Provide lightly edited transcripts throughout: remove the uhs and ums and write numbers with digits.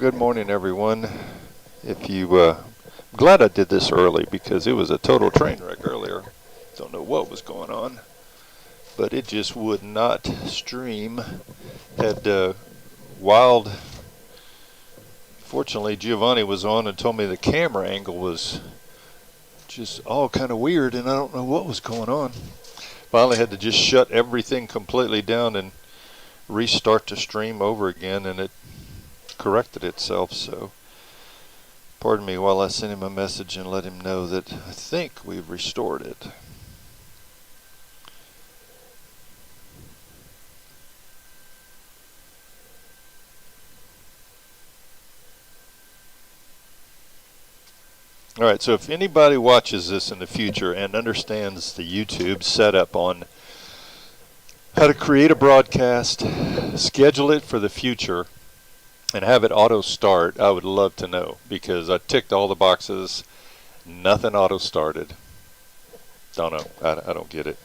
good morning, everyone. I'm glad I did this early because it was a total train wreck earlier. Don't know what was going on, but it just would not stream. Had wild. Fortunately, Giovanni was on and told me the camera angle was just all kind of weird, and I don't know what was going on. Finally, had to just shut everything completely down and restart the stream over again, and it corrected itself. So pardon me while I send him a message and let him know that I think we've restored it. Alright, so if anybody watches this in the future and understands the YouTube setup on how to create a broadcast, schedule it for the future, and have it auto start, I would love to know, because I ticked all the boxes, nothing auto started. Don't know, I don't get it.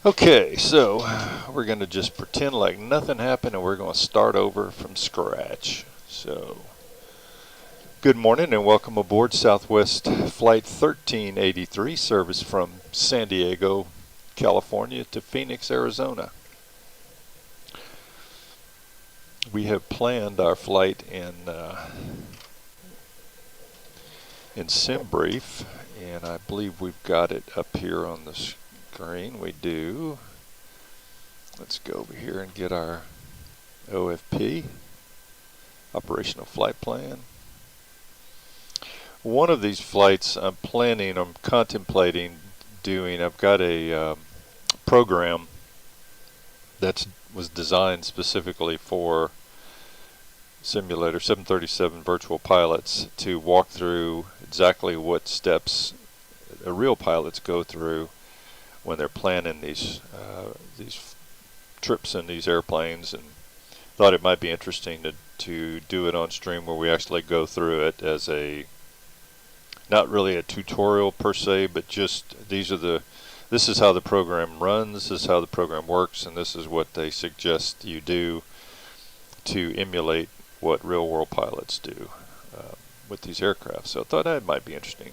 Okay, so we're going to just pretend like nothing happened and we're going to start over from scratch. So, good morning and welcome aboard Southwest Flight 1383, service from San Diego, California to Phoenix, Arizona. We have planned our flight in SimBrief, and I believe we've got it up here on the screen. We do. Let's go over here and get our OFP, Operational Flight Plan. One of these flights I'm contemplating doing, I've got a program that was designed specifically for simulator 737 virtual pilots to walk through exactly what steps real pilots go through when they're planning these trips in these airplanes, and thought it might be interesting to do it on stream where we actually go through it as a, not really a tutorial per se, but just this is how the program runs, this is how the program works, and this is what they suggest you do to emulate what real world pilots do with these aircraft. So I thought that might be interesting.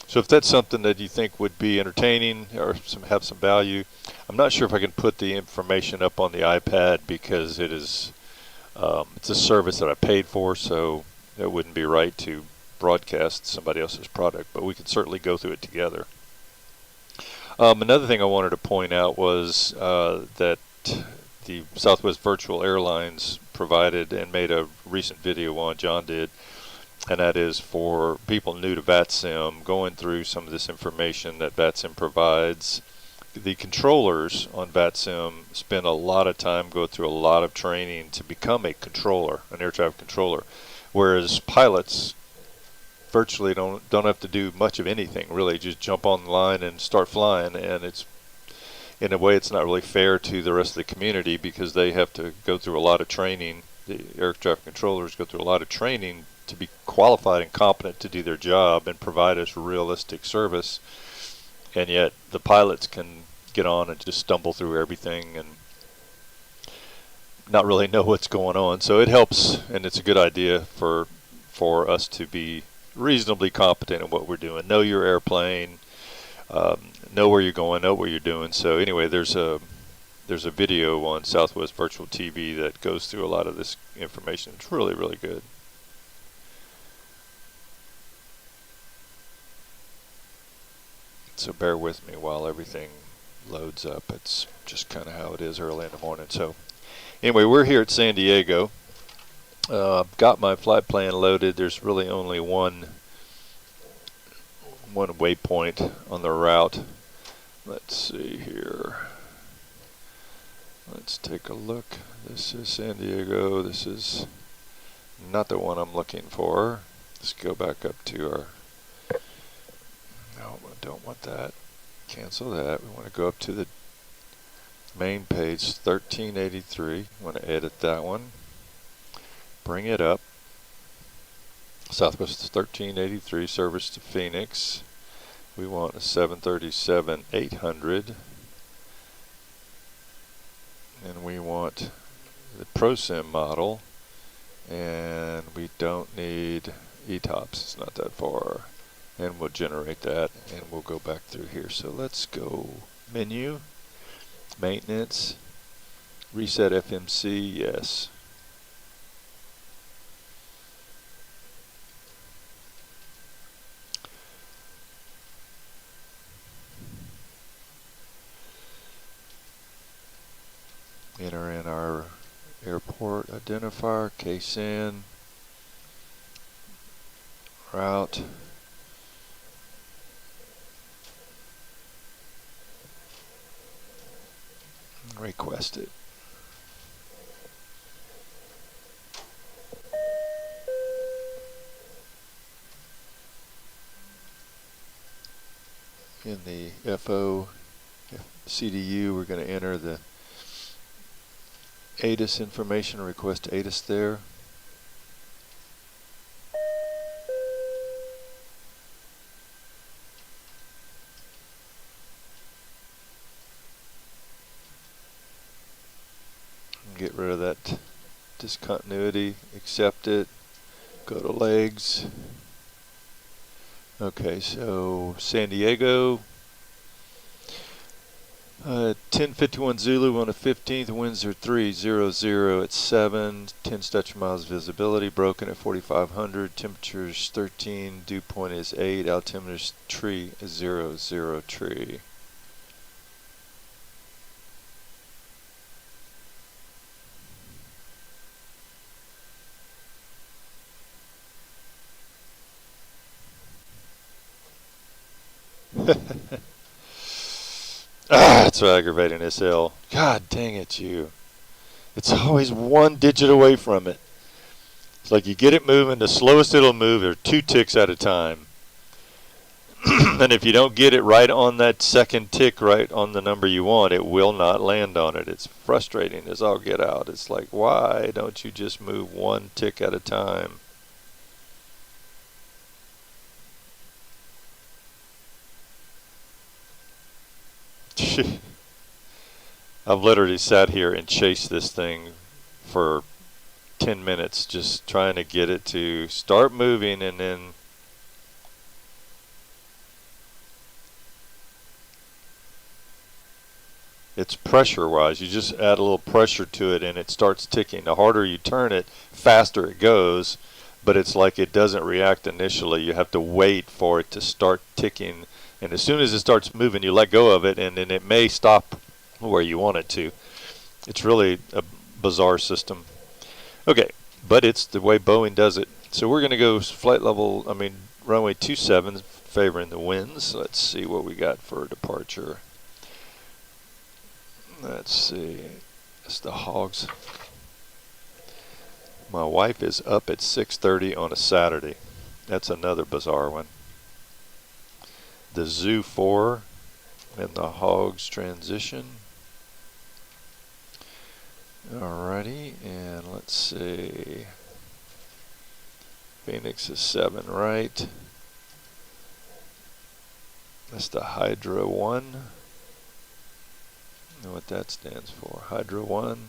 So if that's something that you think would be entertaining or have some value, I'm not sure if I can put the information up on the iPad because it is it's a service that I paid for, so it wouldn't be right to broadcast somebody else's product, but we can certainly go through it together. Another thing I wanted to point out was that the Southwest Virtual Airlines provided and made a recent video on, John did, and that is for people new to VATSIM, going through some of this information that VATSIM provides. The controllers on VATSIM spend a lot of time, go through a lot of training to become a controller, an air traffic controller, whereas pilots virtually don't have to do much of anything, really. Just jump on the line and start flying, and it's, in a way, it's not really fair to the rest of the community because they have to go through a lot of training. The air traffic controllers go through a lot of training to be qualified and competent to do their job and provide us realistic service, and yet the pilots can get on and just stumble through everything and not really know what's going on. So it helps, and it's a good idea for us to be reasonably competent in what we're doing. Know your airplane, know where you're going, know what you're doing. So anyway, there's a video on Southwest Virtual TV that goes through a lot of this information. It's really, really good. So bear with me while everything loads up. It's just kind of how it is early in the morning. So anyway, we're here at San Diego. Got my flight plan loaded. There's really only one waypoint on the route. Let's see here. Let's take a look. This is San Diego. This is not the one I'm looking for. Let's go back up to our, no, I don't want that. Cancel that. We want to go up to the main page, 1383. I want to edit that one. Bring it up. Southwest 1383 service to Phoenix. We want a 737-800, and we want the ProSim model, and we don't need ETOPS, it's not that far, and we'll generate that and we'll go back through here. So let's go menu, maintenance, reset FMC, yes. Enter in our airport identifier, KSAN, route, request it. In the FO CDU, we're going to enter the ATIS information, request ATIS there. Get rid of that discontinuity, accept it, go to legs. Okay, so San Diego, 1051 Zulu on the 15th, winds are 300 at 7, 10 statute miles visibility, broken at 4500, temperature's 13, dew point is 8, altimeter's tree is 00 tree. It's so aggravating, SL. God dang it, you. It's always one digit away from it. It's like you get it moving, the slowest it'll move are 2 ticks at a time. And if you don't get it right on that second tick, right on the number you want, it will not land on it. It's frustrating as all get out. It's like, why don't you just move 1 tick at a time? I've literally sat here and chased this thing for 10 minutes just trying to get it to start moving, and then it's pressure wise. You just add a little pressure to it and it starts ticking. The harder you turn it, faster it goes, but it's like it doesn't react initially. You have to wait for it to start ticking, and as soon as it starts moving you let go of it, and then it may stop where you want it to. It's really a bizarre system. Okay, but it's the way Boeing does it. So we're going to go flight level, runway 27, favoring the winds. Let's see what we got for departure. Let's see. It's the hogs. My wife is up at 6:30 on a Saturday. That's another bizarre one. The Zoo 4 and the hogs transition. Alrighty, and let's see. Phoenix is 7, right? That's the Hydra 1. I know what that stands for. Hydra 1.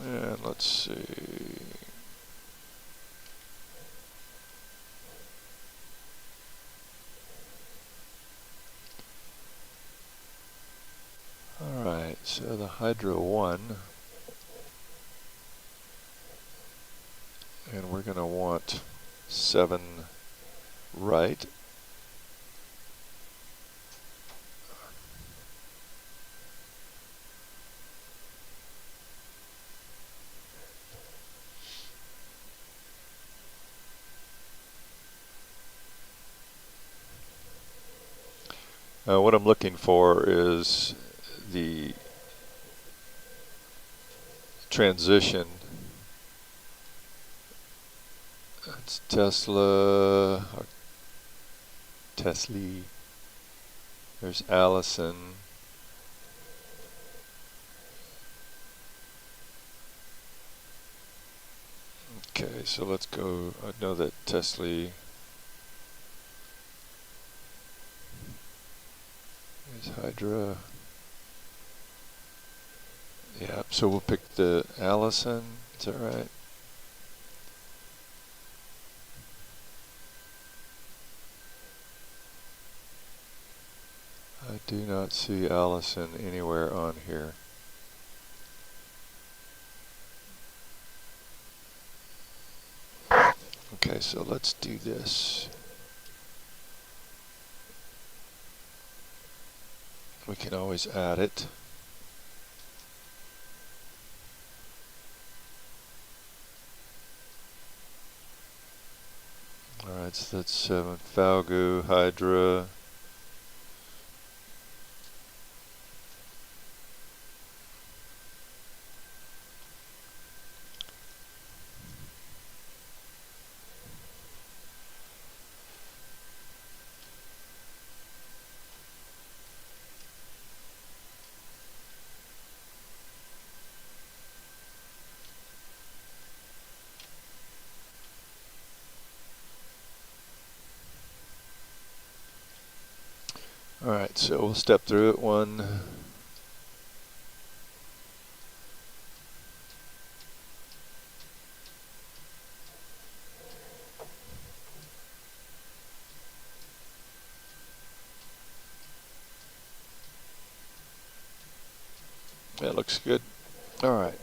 And let's see. Alright, so the Hydra 1. And we're going to want 7 right. What I'm looking for is the transition. It's Tesla, there's Allison. Okay, so let's go. I know that Tesla is Hydra. Yeah, so we'll pick the Allison. That's all right. I do not see Allison anywhere on here. Okay, so let's do this. We can always add it. Alright, so that's 7. Falgu, Hydra. Alright, so we'll step through it one. That looks good. Alright.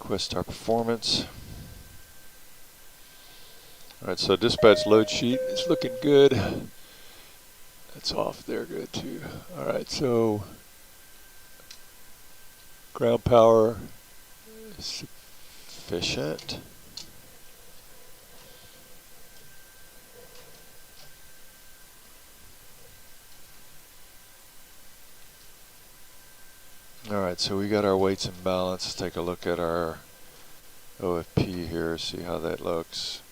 Questar performance. Alright, so dispatch load sheet is looking good. That's off there good too. Alright, so ground power is sufficient. Alright, so we got our weights and balance. Let's take a look at our OFP here, see how that looks.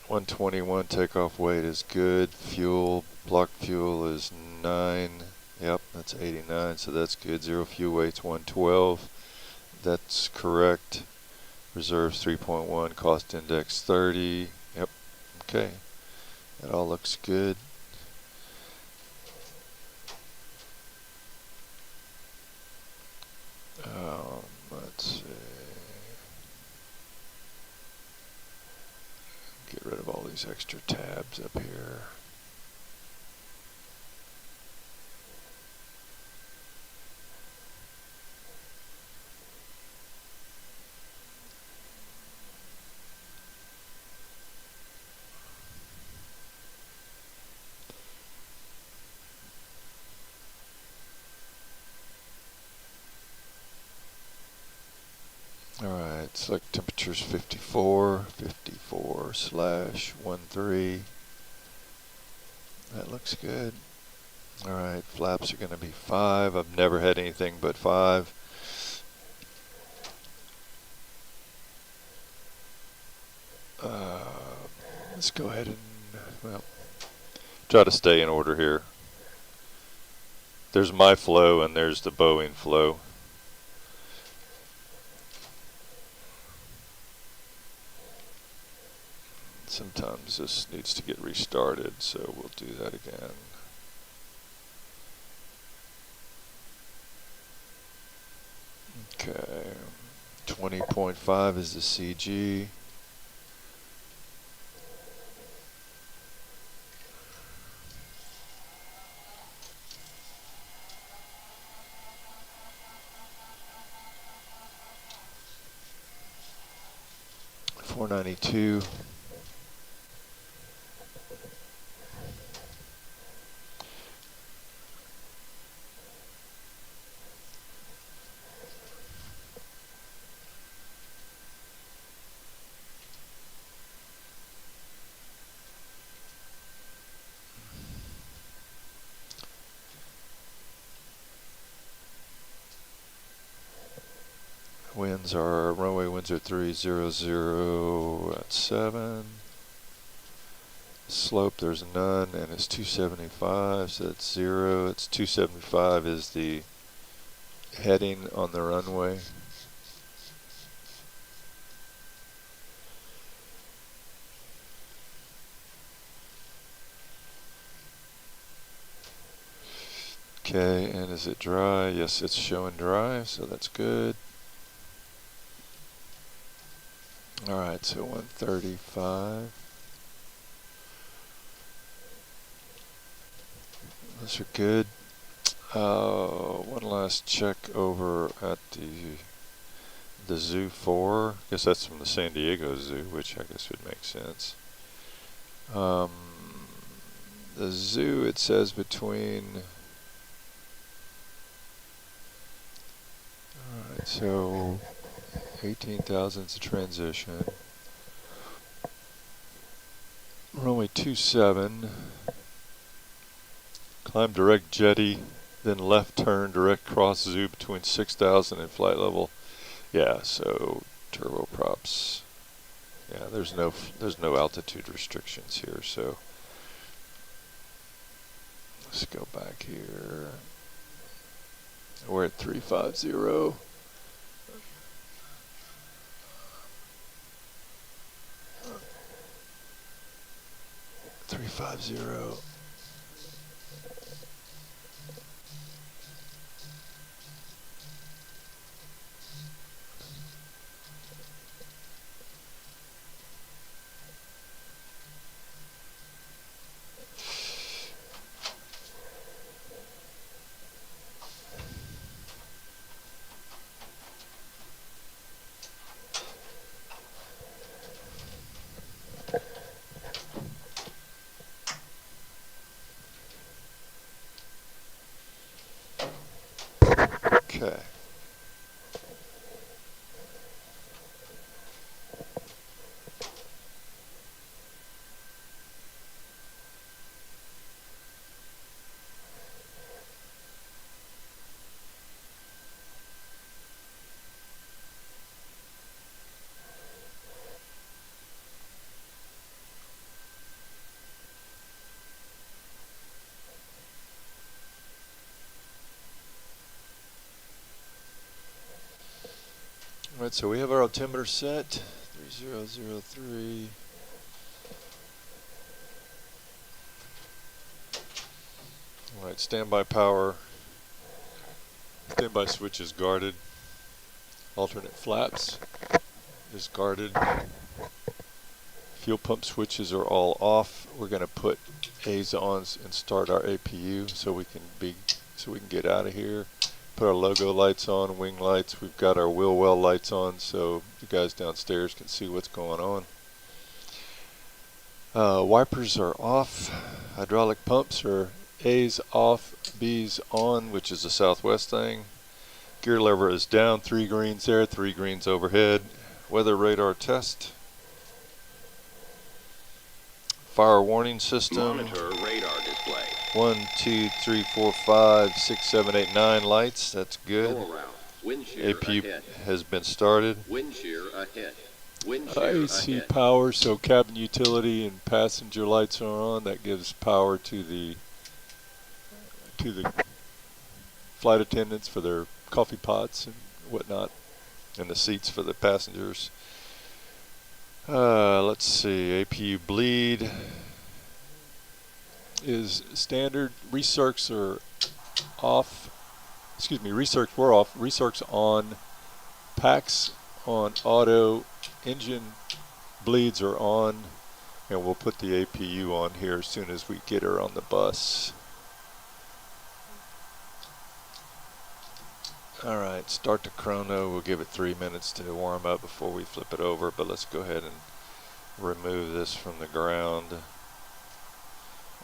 121 takeoff weight is good. Fuel, block fuel is 9. Yep, that's 89, so that's good. Zero fuel weight's 112. That's correct. Reserves 3.1, cost index 30. Yep, okay. That all looks good. Let's see. Get rid of all these extra tabs up here. Alright, select temperatures 54, 54/13. That looks good. Alright, flaps are going to be 5. I've never had anything but 5. Let's go ahead and, well, try to stay in order here. There's my flow and there's the Boeing flow. Sometimes this needs to get restarted, so we'll do that again. Okay, 20.5 is the CG. .492. Winds are, runway winds are 300 at 7. Slope there's none and it's 275, so that's 0. It's 275 is the heading on the runway. Okay, and is it dry? Yes, it's showing dry, so that's good. Alright, so 135. Those are good. One last check over at the Zoo 4. I guess that's from the San Diego Zoo, which I guess would make sense. The Zoo, it says between... Alright, so 18,000 is a transition. Runway 27. Climb direct jetty, then left turn, direct cross Zoo between 6,000 and flight level. Yeah, so turboprops. Yeah, there's no altitude restrictions here, so let's go back here. We're at 350. Okay. Alright, so we have our altimeter set, 3003. Alright, standby power, standby switch is guarded, alternate flaps is guarded, fuel pump switches are all off. We're going to put A's on and start our APU so we can get out of here. Put our logo lights on, wing lights. We've got our wheel well lights on so the guys downstairs can see what's going on. Wipers are off. Hydraulic pumps are A's off, B's on, which is a southwest thing. Gear lever is down, 3 greens there, 3 greens overhead. Weather radar test. Fire warning system. Monitor radar display. 1, 2, 3, 4, 5, 6, 7, 8, 9 lights. That's good. Go around. Wind shear APU ahead. has been started. Wind shear ahead. Wind shear AC ahead. power, so cabin utility and passenger lights are on. That gives power to the flight attendants for their coffee pots and whatnot, and the seats for the passengers. Let's see, APU bleed is standard. Recircs are off. Excuse me, recircs were off. Recircs on. Packs on auto. Engine bleeds are on. And we'll put the APU on here as soon as we get her on the bus. Alright, start the chrono. We'll give it 3 minutes to warm up before we flip it over, but let's go ahead and remove this from the ground.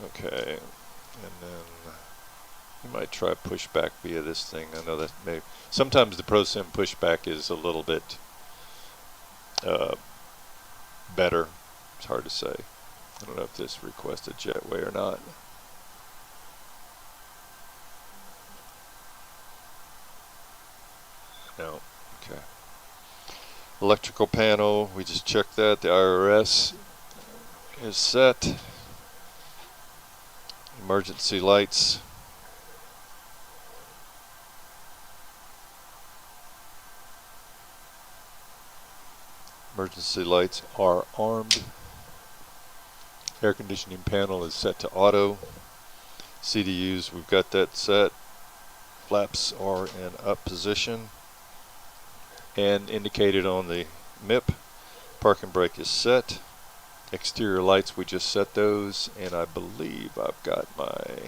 Okay, and then you might try pushback via this thing. I know that sometimes the ProSim pushback is a little bit better. It's hard to say. I don't know if this requested jetway or not. No. Okay. Electrical panel, we just checked that. The IRS is set. Emergency lights. Emergency lights are armed. Air conditioning panel is set to auto. CDUs, we've got that set. flaps are in up position and indicated on the MIP. Parking brake is set. Exterior lights, we just set those, and I believe I've got my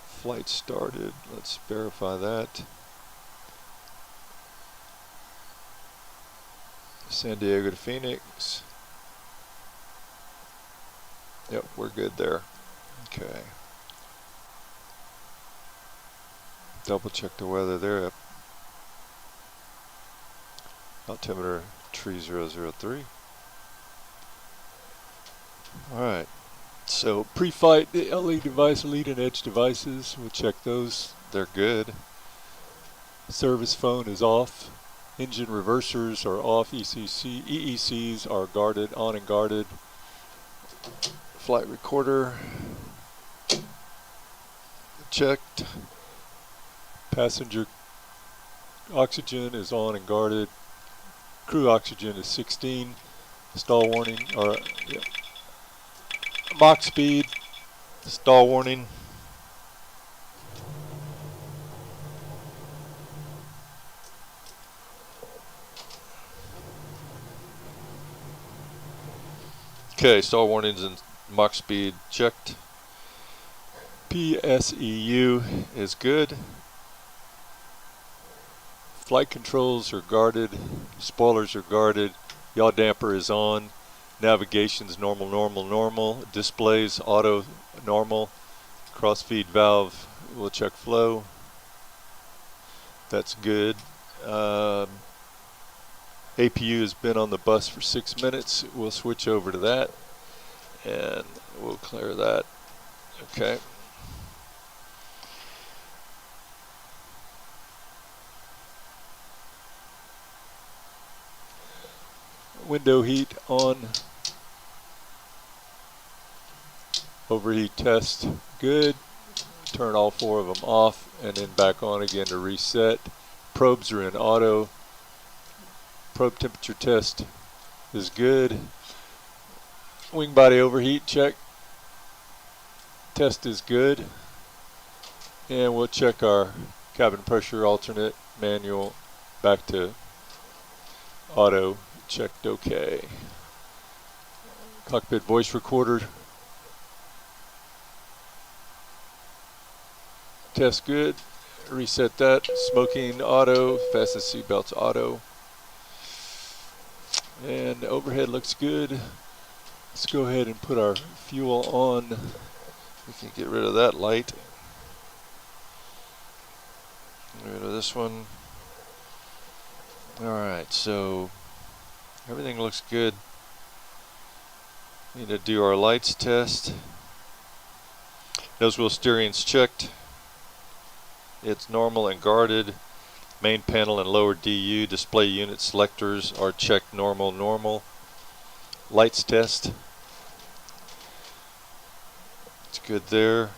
flight started. Let's verify that. San Diego to Phoenix. Yep, we're good there. Okay. Double check the weather there. Altimeter 3003. Alright. So pre-flight LE device, lead and edge devices, we'll check those. They're good. Service phone is off. Engine reversers are off. EECs are guarded, on and guarded. Flight recorder checked. Passenger oxygen is on and guarded. Crew oxygen is 16. Stall warning, or yeah. Mach speed, stall warning. Okay, stall warnings and Mach speed checked. PSEU is good. Flight controls are guarded. Spoilers are guarded. Yaw damper is on. Navigation's normal, normal, normal. Displays auto normal. Crossfeed valve, we'll check flow. That's good. APU has been on the bus for 6 minutes. We'll switch over to that and we'll clear that. Okay. Window heat on. Overheat test good. Turn all 4 of them off and then back on again to reset. Probes are in auto. Probe temperature test is good. Wing body overheat check. Test is good. And we'll check our cabin pressure alternate manual back to auto. Checked okay. Cockpit voice recorder. Test good. Reset that. Smoking auto. Fasten seatbelts auto. And overhead looks good. Let's go ahead and put our fuel on. We can get rid of that light. Get rid of this one. Alright, so everything looks good. Need to do our lights test. Nose wheel steering's checked. It's normal and guarded. Main panel and lower DU display unit selectors are checked normal, normal. Lights test. It's good there.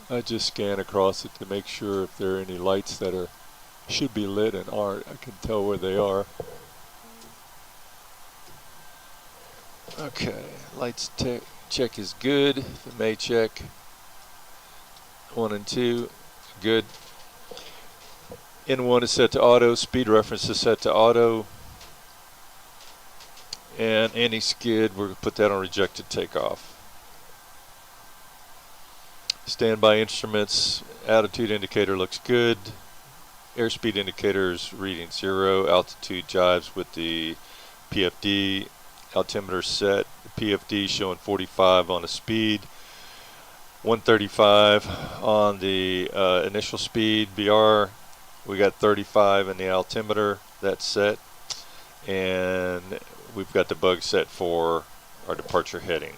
I just scan across it to make sure if there are any lights that should be lit and aren't. I can tell where they are. Okay, lights check is good. The May check 1 and 2, good. N1 is set to auto. Speed reference is set to auto. And anti-skid, we're going to put that on rejected takeoff. Standby instruments, altitude indicator looks good. Airspeed indicator is reading 0. Altitude jives with the PFD. Altimeter set. The PFD showing 45 on the speed. 135 on the initial speed. BR, we got 35 in the altimeter. That's set. And we've got the bug set for our departure heading.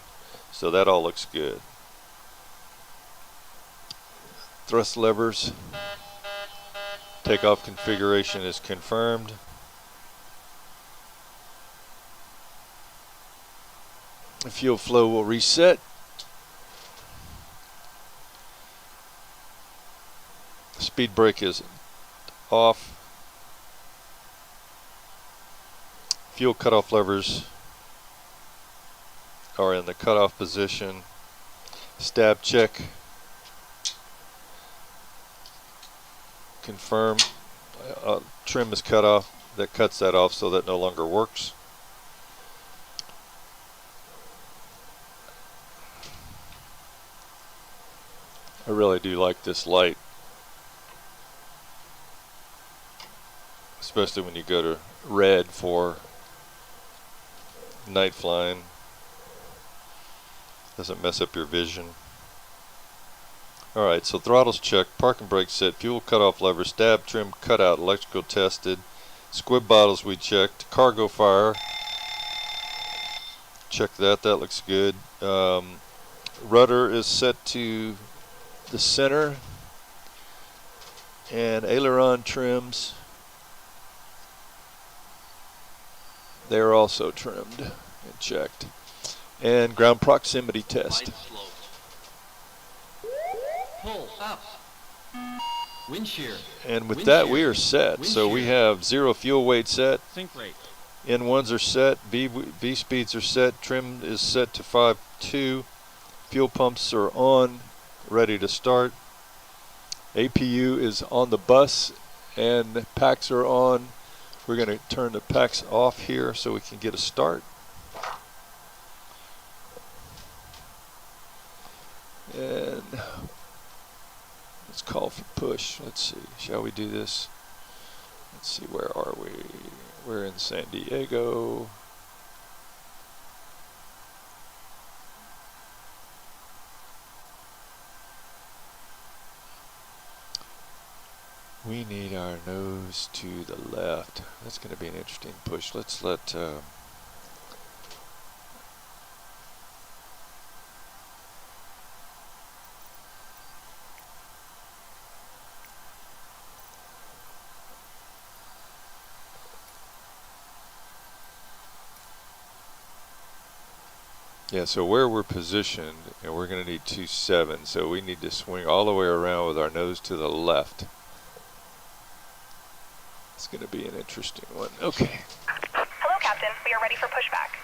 So that all looks good. Thrust levers. Takeoff configuration is confirmed. Fuel flow will reset. Speed brake is off. fuel cutoff levers are in the cutoff position. Stab check. Confirm. Trim is cut off. That cuts that off, so that no longer works. I really do like this light, especially when you go to red for night flying. Doesn't mess up your vision. Alright, so throttle's checked, parking brake set, fuel cutoff lever, stab, trim, cutout, electrical tested, squib bottles we checked, cargo fire, check that, that looks good. Rudder is set to the center, and aileron trims, they are also trimmed and checked. And ground proximity test. Pull up. Wind shear. And with that, we are set. So we have 0 fuel weight set. Sink rate. N1s are set. B speeds are set. Trim is set to 5.2. Fuel pumps are on, ready to start. APU is on the bus, and packs are on. We're going to turn the packs off here so we can get a start. And let's call for push. Let's see. Shall we do this? Let's see. Where are we? We're in San Diego. We need our nose to the left. That's going to be an interesting push. Let's let yeah, so where we're positioned, and we're going to need 2.7, so we need to swing all the way around with our nose to the left. It's going to be an interesting one. Okay. Hello, Captain. We are ready for pushback.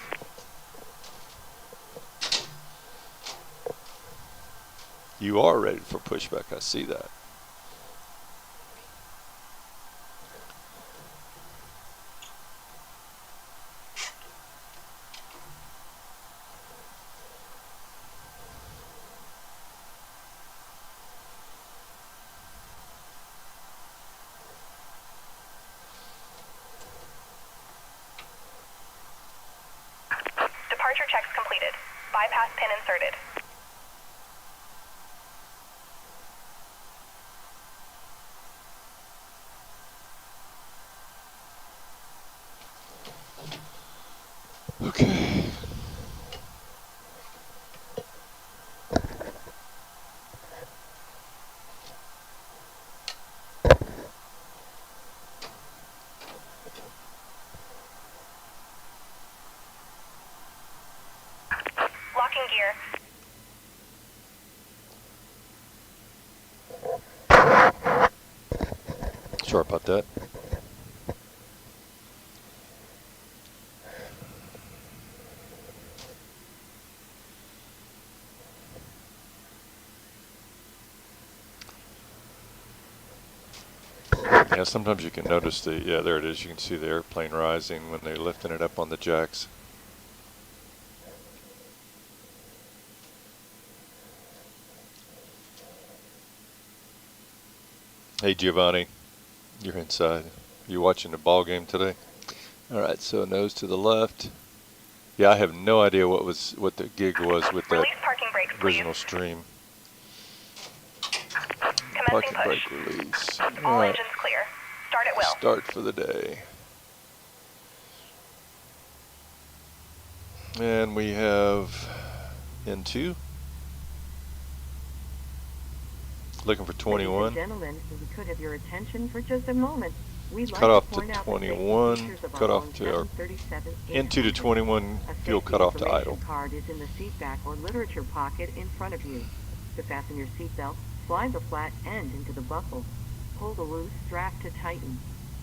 You are ready for pushback. I see that. Departure checks completed. Bypass pin inserted. Okay. Locking gear. Sorry about that. Yeah, sometimes you can notice the, yeah, there it is. You can see the airplane rising when they're lifting it up on the jacks. Hey Giovanni, you're inside. You watching the ball game today? All right, so nose to the left. Yeah, I have no idea what the gig was with that Release parking brakes, original please. stream. Commencing Parking push. brake release. All All right, engines clear. Start at will. start for the day. And we have N2. Looking for 21. Ladies and gentlemen, if we could have your attention for just a moment. We'd Cut like off to to point out the safety 21, features of cut our off Boeing to our 737 N2 to 21, A fuel safety cut off to information idle. card is in the seat back or literature pocket in front of you. To fasten your seatbelt, slide the flat end into the buckle. Pull the loose strap to tighten.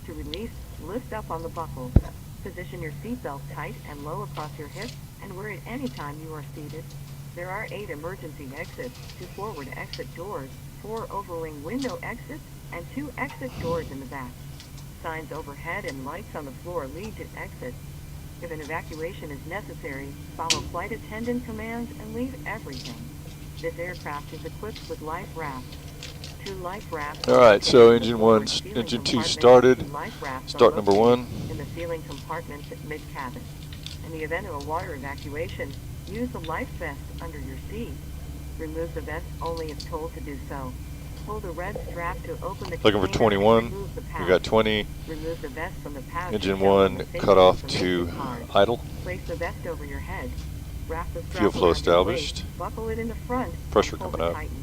To release, lift up on the buckle. position your seatbelt tight and low across your hips and wear it anytime you are seated. There are 8 emergency exits, 2 forward exit doors, 4 overwing window exits, and 2 exit doors in the back. Signs overhead and lights on the floor lead to exits. If an evacuation is necessary, follow flight attendant commands and leave everything. This aircraft is equipped with life rafts. 2 life rafts. All right, so engine 1, engine 2 started. Start number 1. In the ceiling compartments at mid-cabin. In the event of a water evacuation, use the life vest under your seat. Remove the vest only if told to do so. Pull the red strap to open the Looking for 21. We got 20. Remove the vest from the pouch. Engine 1 cut off to idle. Place the vest over your head. Wrap the strap Fuel flow around your established. waist. Buckle it in the front. Pressure and pull coming it up. tighten.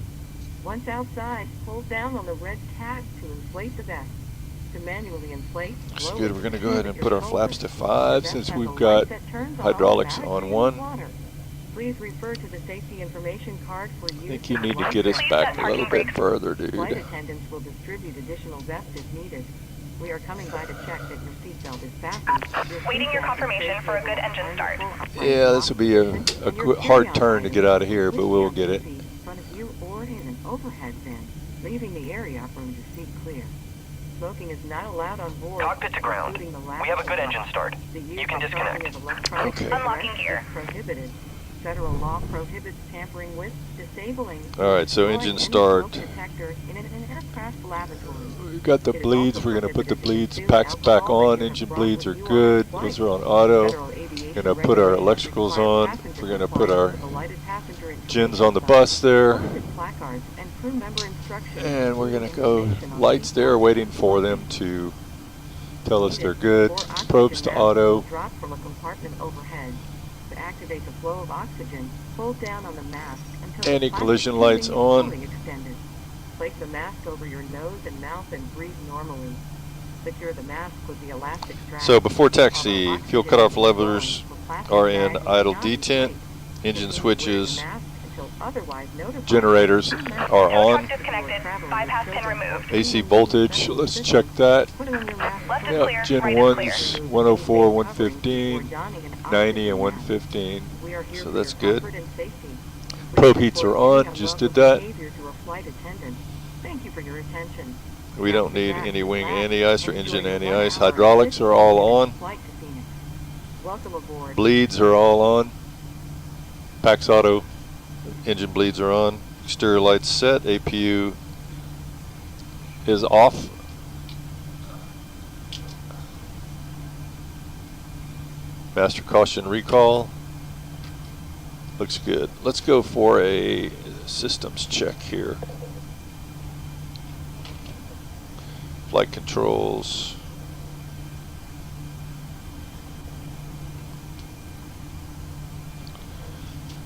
Once outside, pull down on the red tab to inflate the vest. To manually inflate, Looks blow good. with We're going to the go ahead tube and at put your our flaps to shoulder. 5 The since vest we've has a got light that turns on hydraulics on automatically in 1. water. Please refer to the safety information card for use. I think you need to Life get us vest back a and little bit further, dude. Flight attendants will distribute additional vests if needed. We are coming by to check that your seatbelt is fastened. Waiting your confirmation for a good engine start. Yeah, this will be a hard turn to get out of here, but we'll get it. In front of you or in an overhead bin, leaving the area room to seat clear. Smoking is not allowed on board. Cockpit to ground. including the We have a good laptop. engine start. The use You can or disconnect. stopping of electronic Okay. Unlocking cigarettes gear. is prohibited. Federal law prohibits tampering with, disabling, All right, so destroying engine any start. smoke detector in an aircraft lavatory. We've got the It is bleeds. also We're going to put the prohibited bleeds to packs consume back alcohol on. that you Engine have bleeds brought are with you on good. flight. Those are on auto. Federal aviation Going to put our regulations electricals require on. passengers We're going to comply put our with the lighted passenger gens on the information bus sign, there. posted placards, and crew member instructions, And we're going to including go information on lights the there, waiting important for them to tell us they're Needed. good. 4 oxygen Probes to masks will auto. drop from a compartment overhead. To activate the flow of oxygen, hold down on the mask until the Anti-collision plastic lights tubing is on. fully extended. Place the mask over your nose and mouth and breathe normally. Secure the mask with the elastic strap. So before taxi, Although fuel oxygen cutoff is flowing, levers the plastic are bag in will idle not detent. inflate. Engine Continue to wear the switches, mask until otherwise notified. generators Crew members are Tow on. truck disconnected. Bypass pin removed. AC voltage, let's check that. Put on your mask. Left is Yep, clear. Gen Right is clear. 1's 104, 115, 90, and 115. We are here So for that's your good. comfort and safety. Probe We heats are report on, any just unlawful did that. behavior to a flight attendant. Thank you for your attention. We don't need any wing Relax anti-ice or and engine enjoy your anti-ice. 1 hour Hydraulics are all 15-minute on. flight to Phoenix. Welcome aboard. Bleeds are all on. Pax auto, engine bleeds are on. Exterior lights set. APU is off. Master caution recall. Looks good. Let's go for a systems check here. Flight controls.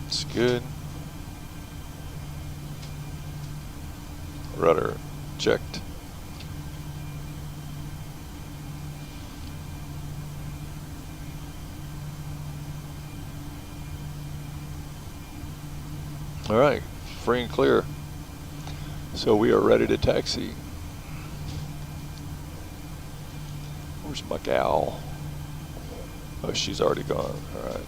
It's good. Rudder checked. All right, free and clear. So we are ready to taxi. Where's my gal? Oh, she's already gone. All right.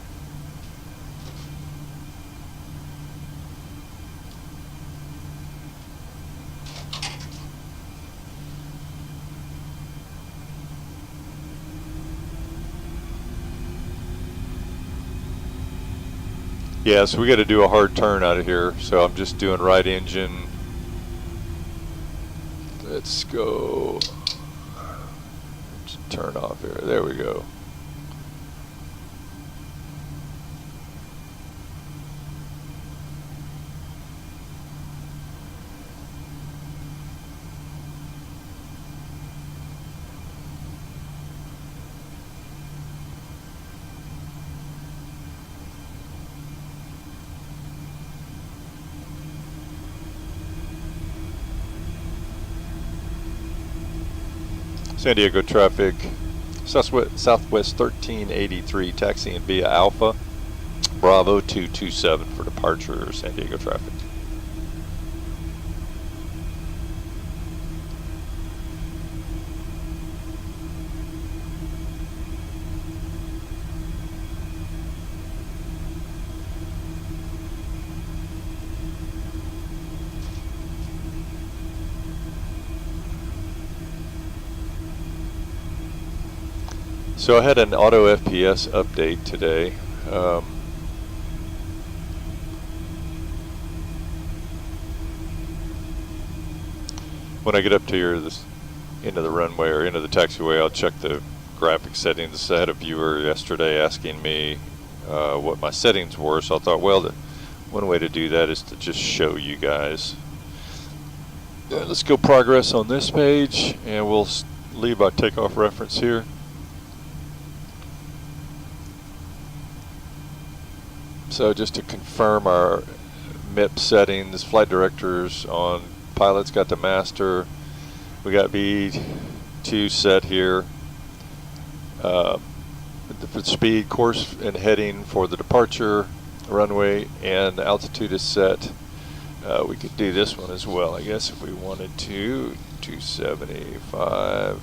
Yeah, so we got to do a hard turn out of here. So I'm just doing right engine. Let's go. Just turn off here. There we go. San Diego traffic, Southwest 1383, taxiing via Alpha, Bravo 227 for departure, San Diego traffic. So I had an auto FPS update today. When I get up to here, this into the runway or into the taxiway, I'll check the graphic settings. I had a viewer yesterday asking me what my settings were, so I thought, well, one way to do that is to just show you guys. Let's go progress on this page, and we'll leave our takeoff reference here. So just to confirm our MIP settings, flight directors on pilot's got the master. We got V2 set here. For speed, course, and heading for the departure runway, and altitude is set. We could do this one as well, I guess, if we wanted to. 275.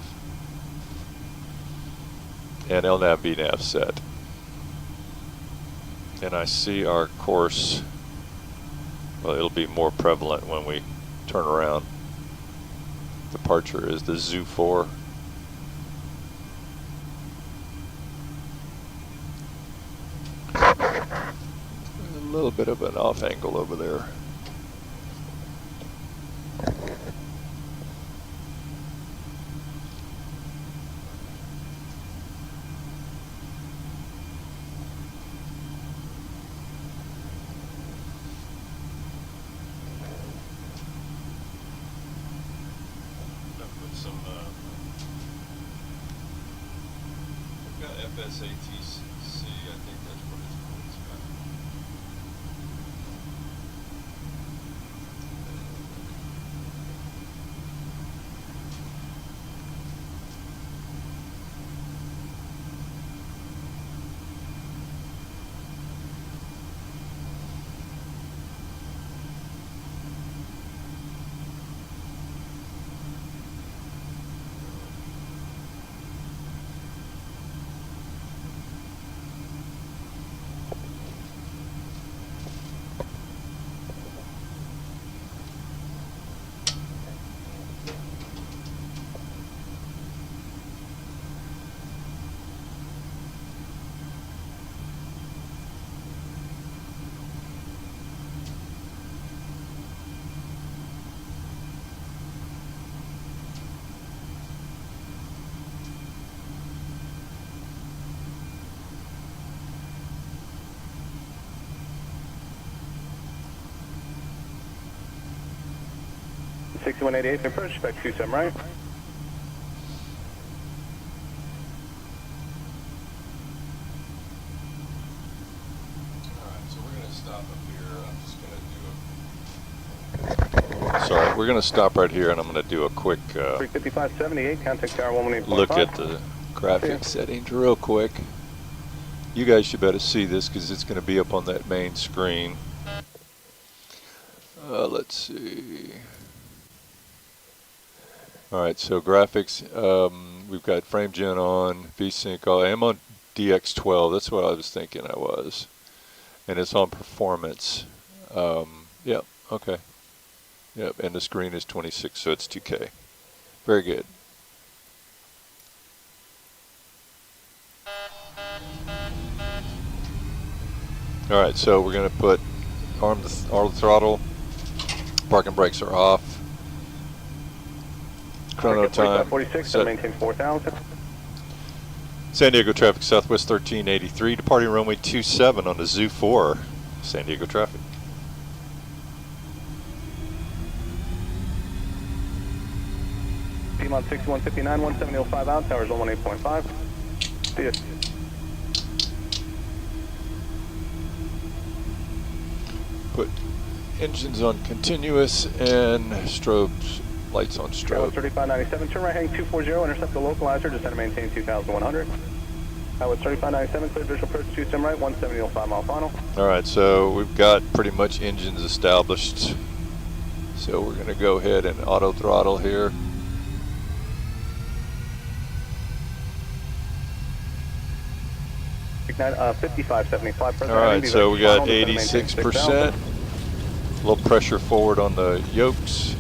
And LNAV, VNAV set. And I see our course, well, it'll be more prevalent when we turn around. Departure is the Zoo 4. A little bit of an off angle over there. FSC.IT, I think that's what it's called. .6188, approach, spec 27 right. Alright, so we're going to stop up here. I'm just going to do a... Sorry, we're going to stop right here, and I'm going to do a quick 355.78, contact tower 118.5. look at the graphic settings real quick. You guys should better see this because it's going to be up on that main screen. Let's see. Alright, so graphics, we've got frame gen on, VSync, I am on DX12, that's what I was thinking I was. And it's on performance. Yep, okay. Yep, and the screen is 26, so it's 2K. Very good. Alright, so we're going to put arm the throttle, parking brakes are off. Chrono time. 46, maintain 4,000. San Diego traffic, Southwest 1383, departing runway 27 on the Zoo 4, San Diego traffic. Piedmont 6159, 1705 out, towers 118.5. See ya. Put engines on continuous and strobes. Lights on strobe. 3597, turn right heading 240, intercept the localizer, descend and maintain 2,100. With 3597, clear visual approach 27 right, 170.05 mile final. Alright, so we've got pretty much engines established. So we're going to go ahead and auto throttle here. Ignite 5575. Alright, so we got 86%. A little pressure forward on the yokes.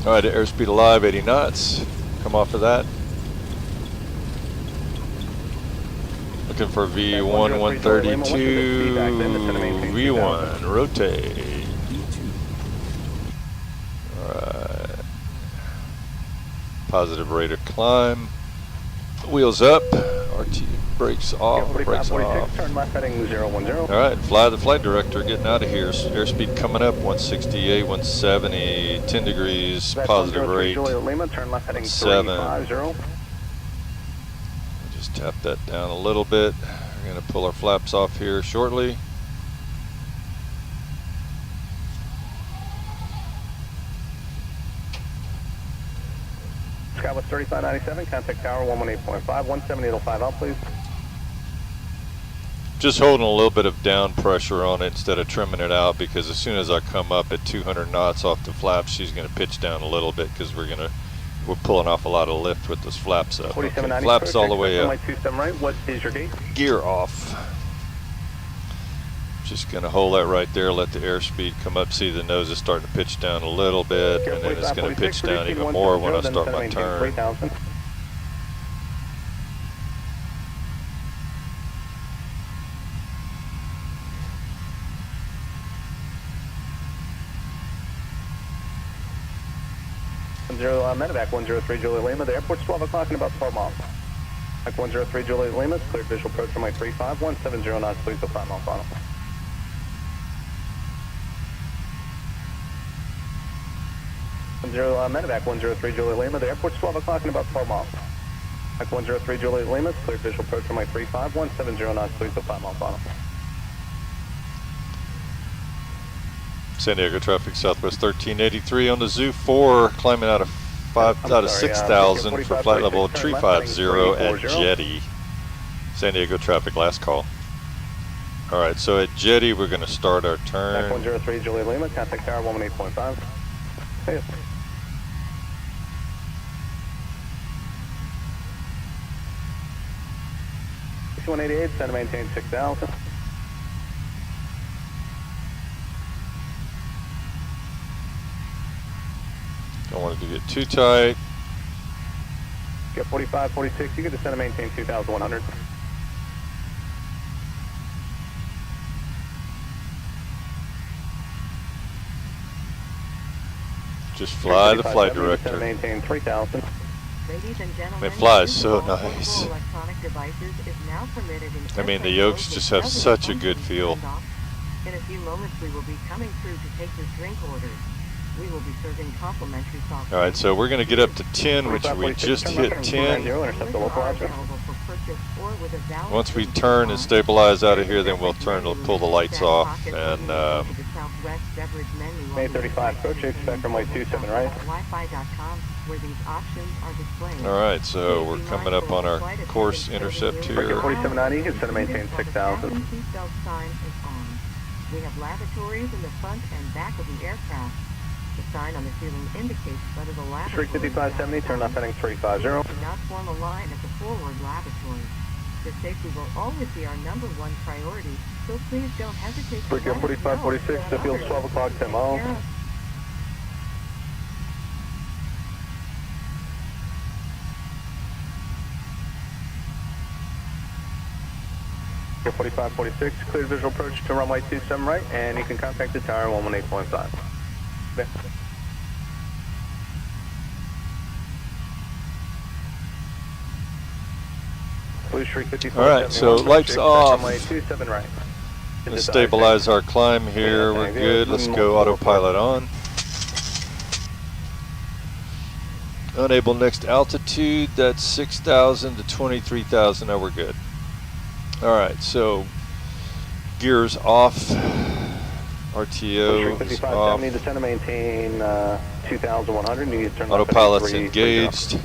Alright, airspeed alive, 80 knots. Come off of that. looking for V1 132, V1, rotate. Alright. Positive rate of climb. Wheels up. RT brakes off. Brakes off. Turn left heading 010. Alright, fly the flight director getting out of here. Airspeed coming up 168, 170, 10 degrees, positive rate. Turn left heading 7. 350. Just tap that down a little bit. We're going to pull our flaps off here shortly. Skywest 3597, contact tower 118.5, 170.5 out, please. Just holding a little bit of down pressure on it instead of trimming it out, because as soon as I come up at 200 knots off the flaps, she's going to pitch down a little bit because we're pulling off a lot of lift with those flaps up. Okay, flaps all the way up. Right. What is your gate? Gear off. Just going to hold that right there, let the airspeed come up. See the nose is starting to pitch down a little bit, and then it's going to pitch down even more when I start my turn. Medevac 103 Juliet Lima. The airport's 12 o'clock in about 12 miles. Like 103 Juliet Lima, clear visual approach runway 35, 170 knots, please go 5 miles final. Medevac 103 Juliet Lima. The airport's 12 o'clock in about 12 miles. Like 103 Juliet Lima, clear visual approach runway 35, 170 knots, please go 5 miles final. San Diego traffic Southwest 1383 on the Zoo 4, climbing out of 6,000 for flight level 350 at Jetty. San Diego traffic, last call. All right, so at Jetty we're going to start our turn. 103 Juliet Lima, contact tower 118.5. Hey. C-188, send to maintain 6,000. Don't want it to get too tight. Get 45, 46, you can descend and maintain 2,100. Just fly the flight director. Maintain 3,000. Ladies and gentlemen, It flies so nice. electronic devices is now permitted in I mean, the Yokes just have such a good feel. In a few moments, we will be coming through to take your drink orders. We will be serving complimentary soft. All right, so we're going to get up to 10, which we just hit 10. Once we turn and stabilize out of here, then we'll turn to pull the lights off. And May 35, approach, expect runway 27 right. all right, so we're coming up on our course intercept here. 4790, you can set to maintain 6,000. We have lavatories in the front and back of the aircraft. The sign on the ceiling indicates whether the lavatory... Street 5570, turn left heading 350. Do not form a line at the forward lavatory. Your safety will always be our #1 priority, so please don't hesitate to... Brickyard 4546, the field's 12 o'clock, 10 miles. 4546, clear visual approach to runway 27 right, and you can contact the tower 118.5. Okay. Blue Street 54. All right, so lights off. Runway 27 right. Let's stabilize our climb here. We're good. Let's go autopilot on. Unable next altitude. That's 6,000 to 23,000. Now we're good. All right, so gears off. RTO is off. Need to tend to maintain 2,100. Need to turn Autopilot's engaged.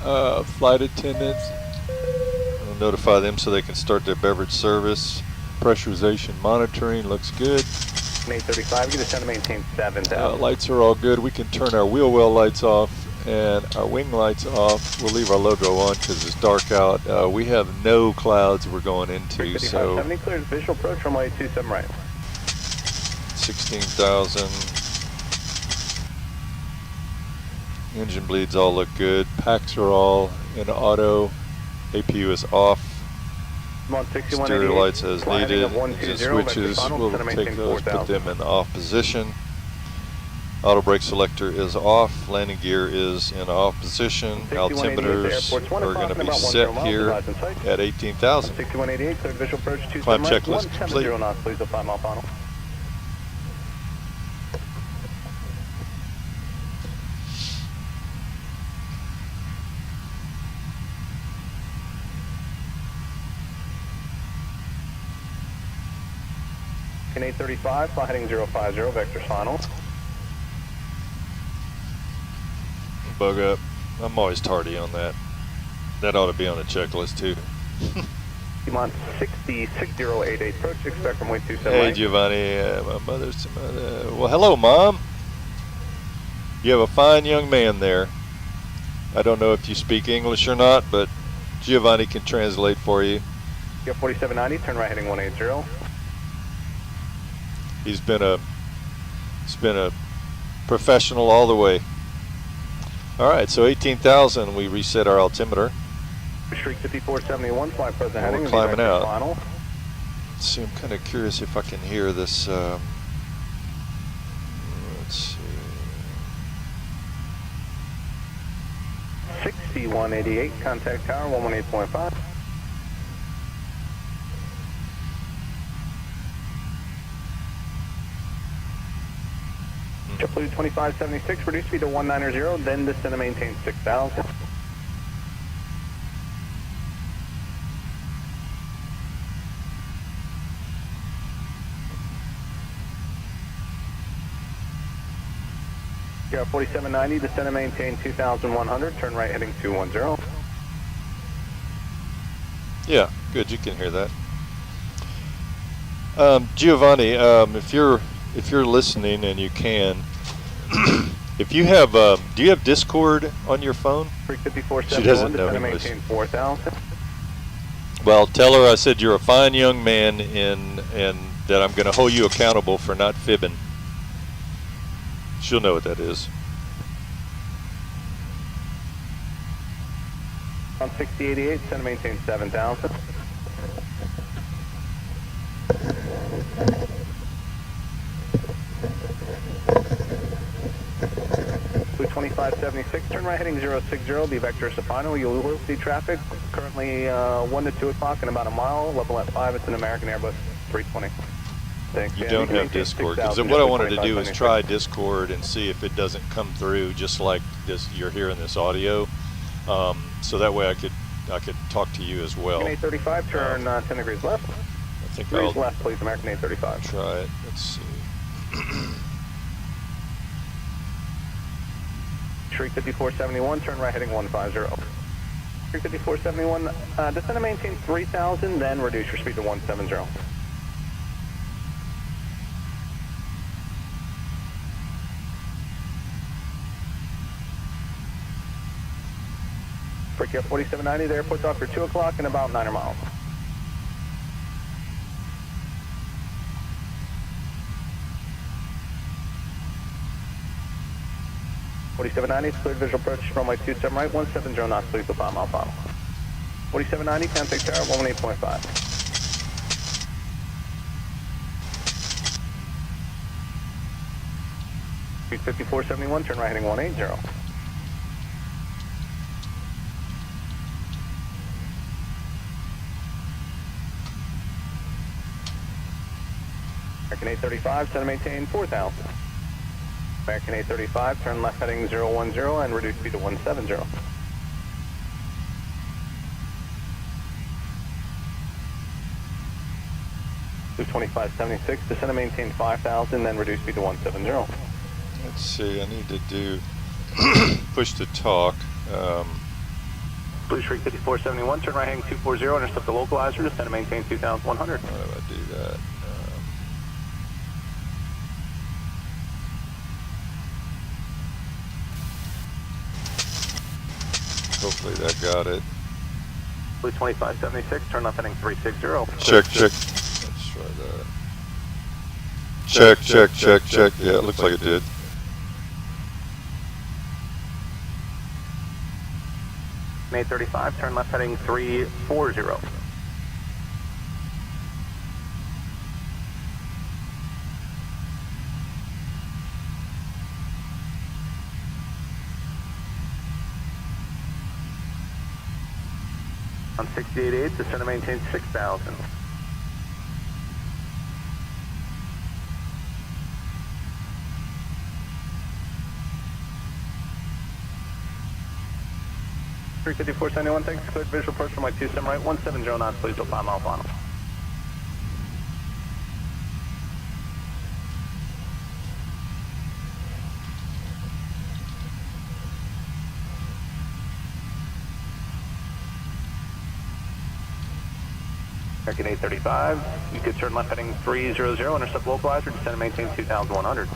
Flight attendants. I'll notify them so they can start their beverage service. Pressurization monitoring looks good. 835. You can tend to maintain 7,000. Lights are all good. We can turn our wheel well lights off and our wing lights off. We'll leave our logo on because it's dark out. We have no clouds we're going into, so 70 clears visual approach runway 27 right. 16,000. Engine bleeds all look good. Packs are all in auto. APU is off. on 6188. Exterior lights as fly heading needed. of Engine 120, vector switches, final, we'll center take maintain those, put 4000. them in the off position. Auto brake selector is off. Landing gear is in off position. 6188 Altimeters are going to be set here at 18,000. 6188, cleared visual approach, 27 Climb right, checklist 170 complete. knots, please, the 5 mile final. In 835, fly heading 050, vectors final. Bug up. I'm always tardy on that. That ought to be on a checklist too. I'm on 606088, approach, expect from weight 27 Hey right. Giovanni, my mother's well, hello Mom. You have a fine young man there. I don't know if you speak English or not, but Giovanni can translate for you. You have 4790, turn right heading 180. He's been a professional all the way. All right, so 18,000. We reset our altimeter. Streak 5471, fly present heading. We're climbing out. Final. Let's see, I'm kind of curious if I can hear this. Let's see. 6188, contact tower 118.5. JetBlue 2576, reduce speed to 190, then descend and maintain 6000. You're at 4790, descend and maintain 2100, turn right heading 210. Yeah, good. You can hear that. Giovanni, if you're listening and you can, if you have, do you have Discord on your phone? 35471, She doesn't know descend and English. maintain 4000. Well, tell her I said you're a fine young man and that I'm going to hold you accountable for not fibbing. She'll know what that is. On 6088, descend and maintain 7000. Blue 2576, turn right heading 060, be vector Sapano. You will see traffic currently 1 to 2 o'clock in about a mile, level at 5. It's an American Airbus 320. Thanks. You Yeah, don't can have maintain Discord, 6000, because what I wanted to do is 2576. try Discord and see if it doesn't come through just like this. You're hearing this audio, so that way I could talk to you as well. American 835, turn 10 degrees left. I think Degrees I'll left, please, American 835. try it. Let's see. Shriek 5471, turn right heading 150. Shriek 5471, descend and maintain 3000, then reduce your speed to 170. Freaky up 4790, the airport's off for 2 o'clock in about 9 miles. Cleared visual approach, runway 27 right, 170 knots, please, the 5 mile final. 4790, contact tower 118.5. Speed 5471, turn right heading 180. American 835, center maintain 4000. American 835, turn left heading 010 and reduce speed to 170. Blue 2576, descend and maintain 5000, then reduce speed to 170. Let's see. I need to do push to talk. Blue Shriek 5471, turn right heading 240, intercept the localizer, descend and maintain 2100. How do I do that? Hopefully that got it. Blue 2576, turn left heading 360. Check. Let's try that. Check. Yeah, it looks like it did. May 35, turn left heading 340. On 68.8, descend and maintain 6,000. $354.71, thanks. Cleared visual approach from my 27 right, 170 knots, please till 5 mile final. American 835, you could turn left heading 300, intercept localizer, descend and maintain 2,100.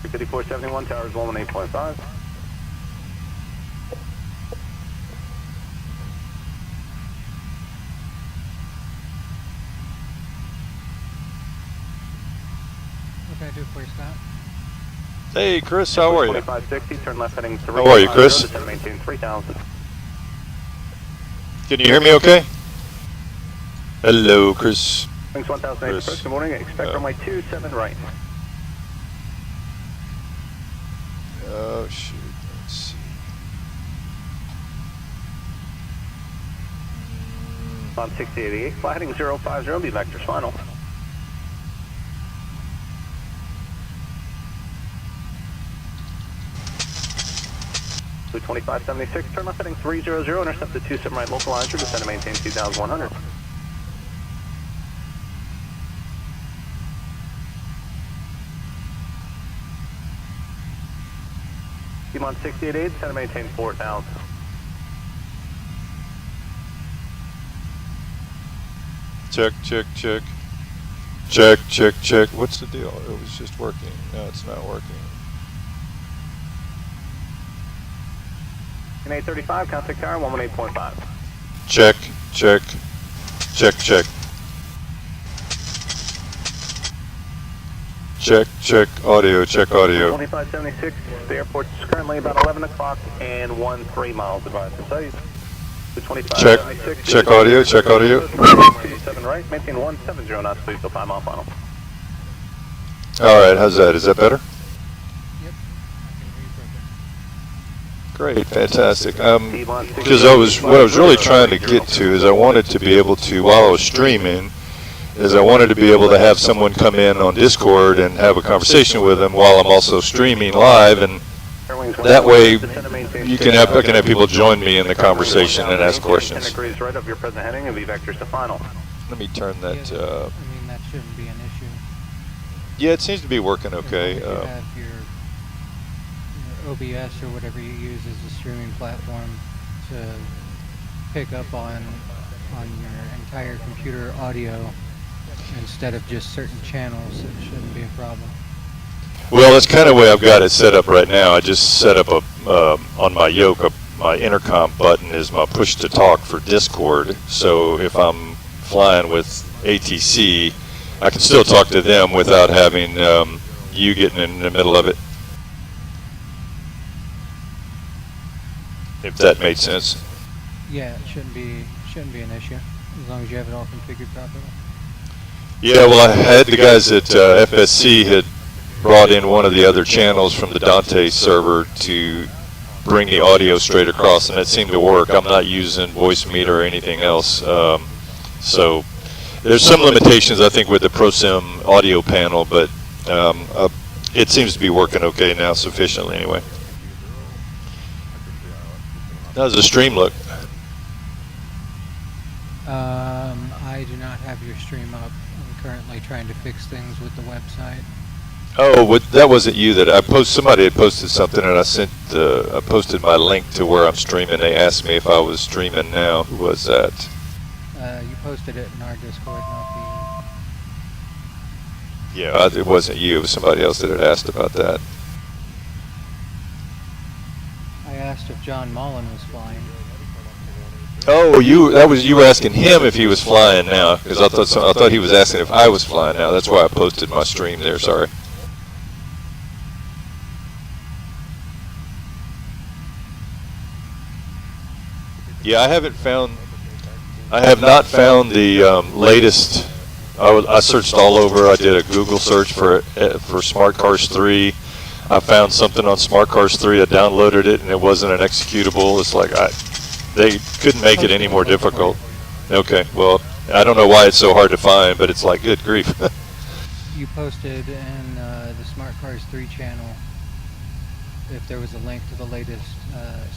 $54.71, towers 118.5. What can I do for you, Scott? Hey, Chris, how are you? 2560, turn left heading 3. How are you, Chris? Descend and maintain 3,000. Can you hear me okay? Hello, Chris. Wings 1008 Chris. approach, good morning, expect runway 27 right. Oh, shoot. Let's see. On 6088, fly heading 050, be vectors final. Blue 2576, turn left heading 300, intercept the 27 right localizer, descend and maintain 2,100. Keep on 68.8, descend and maintain 4,000. Check, check, check. Check, check, check. What's the deal? It was just working. No, it's not working. In 835, contact tower 118.5. Check, check, check, check. Check, check, audio, check audio. 2576, the airport's currently about 11 o'clock and 13 miles advised to sight. Check, check audio, check audio. 27 right, maintain 170 knots, please, till 5 mile final. Alright, how's that? Is that better? Yep. I can hear you perfect. Great, fantastic. Because what I was really trying to get to is I wanted to be able to, while I was streaming, is I wanted to be able to have someone come in on Discord and have a conversation with them while I'm also streaming live, and that way I can have people join me in the conversation and ask questions. Right of your present heading and be vectors to final. Let me turn that. I mean, that shouldn't be an issue. Yeah, it seems to be working okay. As long as you have your OBS or whatever you use as a streaming platform to pick up on your entire computer audio instead of just certain channels, it shouldn't be a problem. Well, that's kind of the way I've got it set up right now. I just set up on my Yoke, my intercom button is my push to talk for Discord. So if I'm flying with ATC, I can still talk to them without having you getting in the middle of it. If that made sense. Yeah, it shouldn't be an issue as long as you have it all configured properly. Yeah, well, I had the guys at FSC had brought in one of the other channels from the Dante server to bring the audio straight across, and it seemed to work. I'm not using voice meter or anything else. So there's some limitations, I think, with the ProSim audio panel, but it seems to be working okay now, sufficiently anyway. How's the stream look? I do not have your stream up. I'm currently trying to fix things with the website. Oh, that wasn't you that I posted. Somebody had posted something, and I posted my link to where I'm streaming. They asked me if I was streaming now. Who was that? You posted it in our Discord, not the... Yeah, it wasn't you. It was somebody else that had asked about that. I asked if John Mullen was flying. Oh, that was you asking him if he was flying now, because I thought he was asking if I was flying now. That's why I posted my stream there. Sorry. Yeah, I have not found the latest I searched all over. I did a Google search for Smart Cars 3. I found something on Smart Cars 3. I downloaded it, and it wasn't an executable. It's like they couldn't make it any more difficult. Okay, well, I don't know why it's so hard to find, but it's like, good grief. You posted in the Smart Cars 3 channel, if there was a link to the latest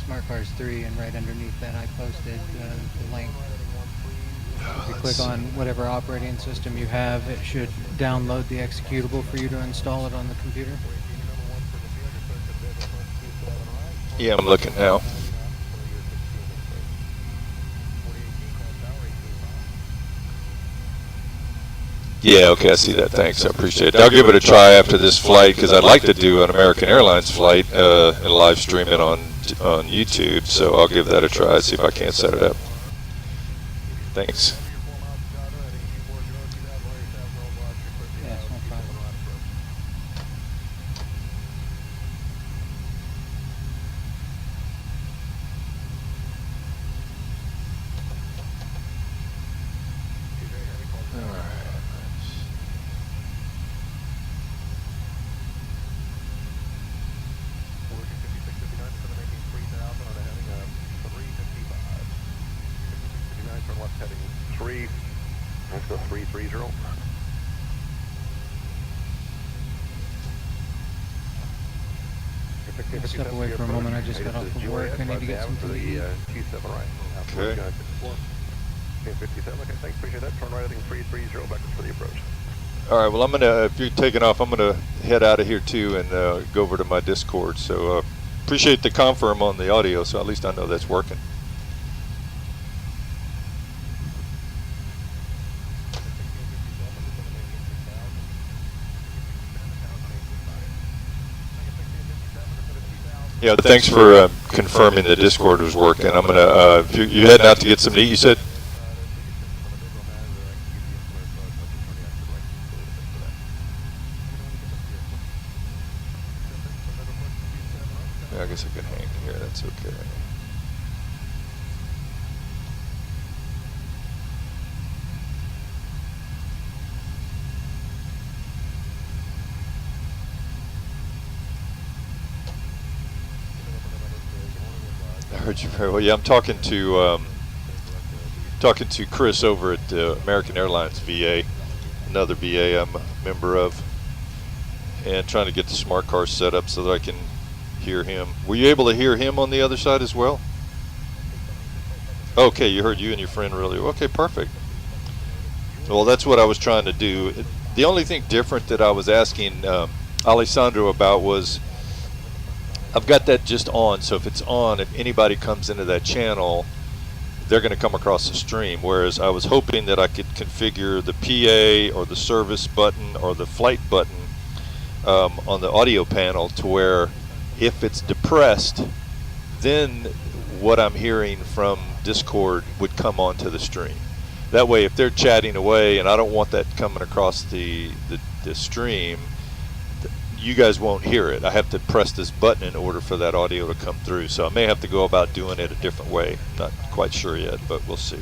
Smart Cars 3, and right underneath that I posted the link. If you click on whatever operating system you have, it should download the executable for you to install it on the computer. Yeah, I'm looking now. Yeah, okay, I see that. Thanks, I appreciate it. I'll give it a try after this flight, because I'd like to do an American Airlines flight and live stream it on YouTube, so I'll give that a try, see if I can't set it up. Thanks. Yes, no problem. Let's go 330. Step away for a moment. I just got off of work. I need to get something to eat. Okay. Okay, thanks, appreciate that. Turn right, I think 330 back for the approach. All right, well, I'm gonna, if you're taking off, I'm gonna head out of here too and go over to my Discord. So appreciate the confirm on the audio, so at least I know that's working. Yeah, thanks for confirming the Discord was working. I'm gonna, if you heading out to get some to eat, you said? Yeah, I guess I could hang here, that's okay. I heard you very well. Yeah, I'm talking to Chris over at American Airlines VA, another VA I'm a member of, and trying to get the smart car set up so that I can hear him. Were you able to hear him on the other side as well? Okay, you heard you and your friend really. Okay, perfect. Well, that's what I was trying to do. The only thing different that I was asking Alessandro about was, I've got that just on, so if it's on, if anybody comes into that channel, they're going to come across the stream, whereas I was hoping that I could configure the PA or the service button or the flight button on the audio panel to where if it's depressed, then what I'm hearing from Discord would come onto the stream. That way, if they're chatting away and I don't want that coming across the stream, you guys won't hear it. I have to press this button in order for that audio to come through. So I may have to go about doing it a different way. Not quite sure yet, but we'll see.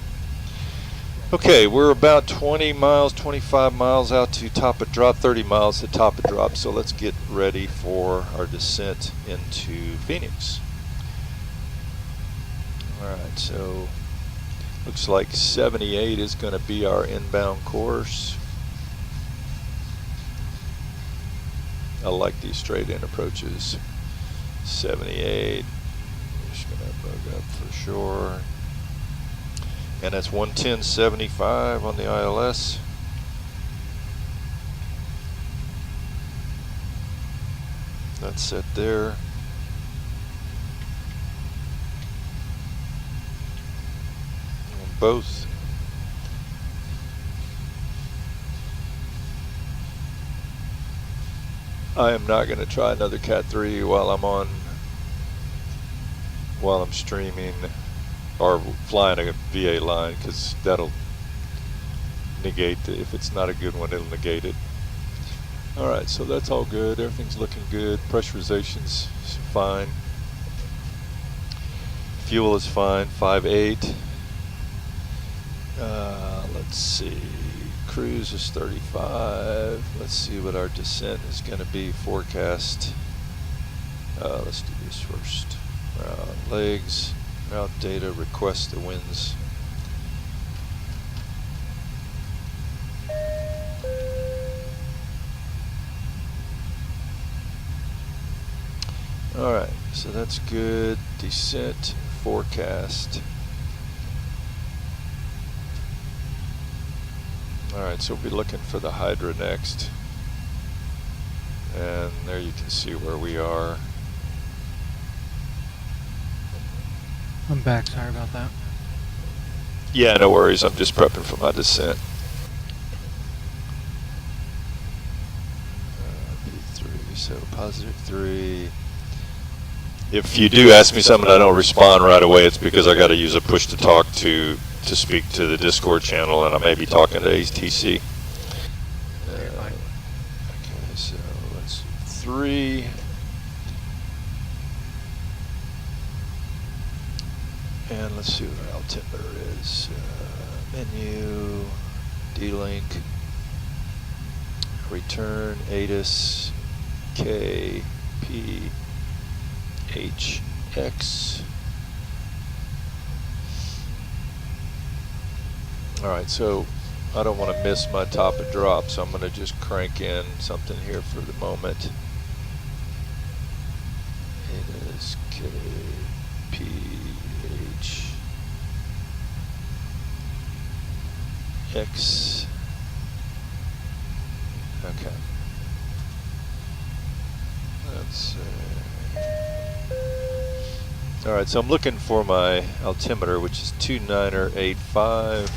Okay, we're about 20 miles, 25 miles out to top of drop, 30 miles to top of drop. So let's get ready for our descent into Phoenix. All right, so looks like 78 is going to be our inbound course. I like these straight in approaches. 78, just gonna bug up for sure. And that's 110.75 on the ILS. That's set there. On both. I am not going to try another Cat 3 while I'm streaming or flying a VA line, because that'll negate if it's not a good one, it'll negate it. Alright, so that's all good. Everything's looking good. Pressurization's fine. Fuel is fine. 5.8. Let's see. cruise is 35. Let's see what our descent is going to be forecast. Let's do this first. Route legs, route data, request the winds. Alright, so that's good. Descent forecast. Alright, so we'll be looking for the Hydra next. And there you can see where we are. I'm back, sorry about that. Yeah, no worries, I'm just prepping for my descent. P3, so +3. If you do ask me something I don't respond right away, it's because I got to use a push to talk to speak to the Discord channel, and I may be talking to ATC. Okay, so let's see, 3. And let's see what our altimeter is. Menu, D-Link, return, ATIS, KPHX. Alright, so I don't want to miss my top of drop, so I'm going to just crank in something here for the moment. It is KPHX. Okay. Let's Alright, so I'm looking for my altimeter, which is 29er85.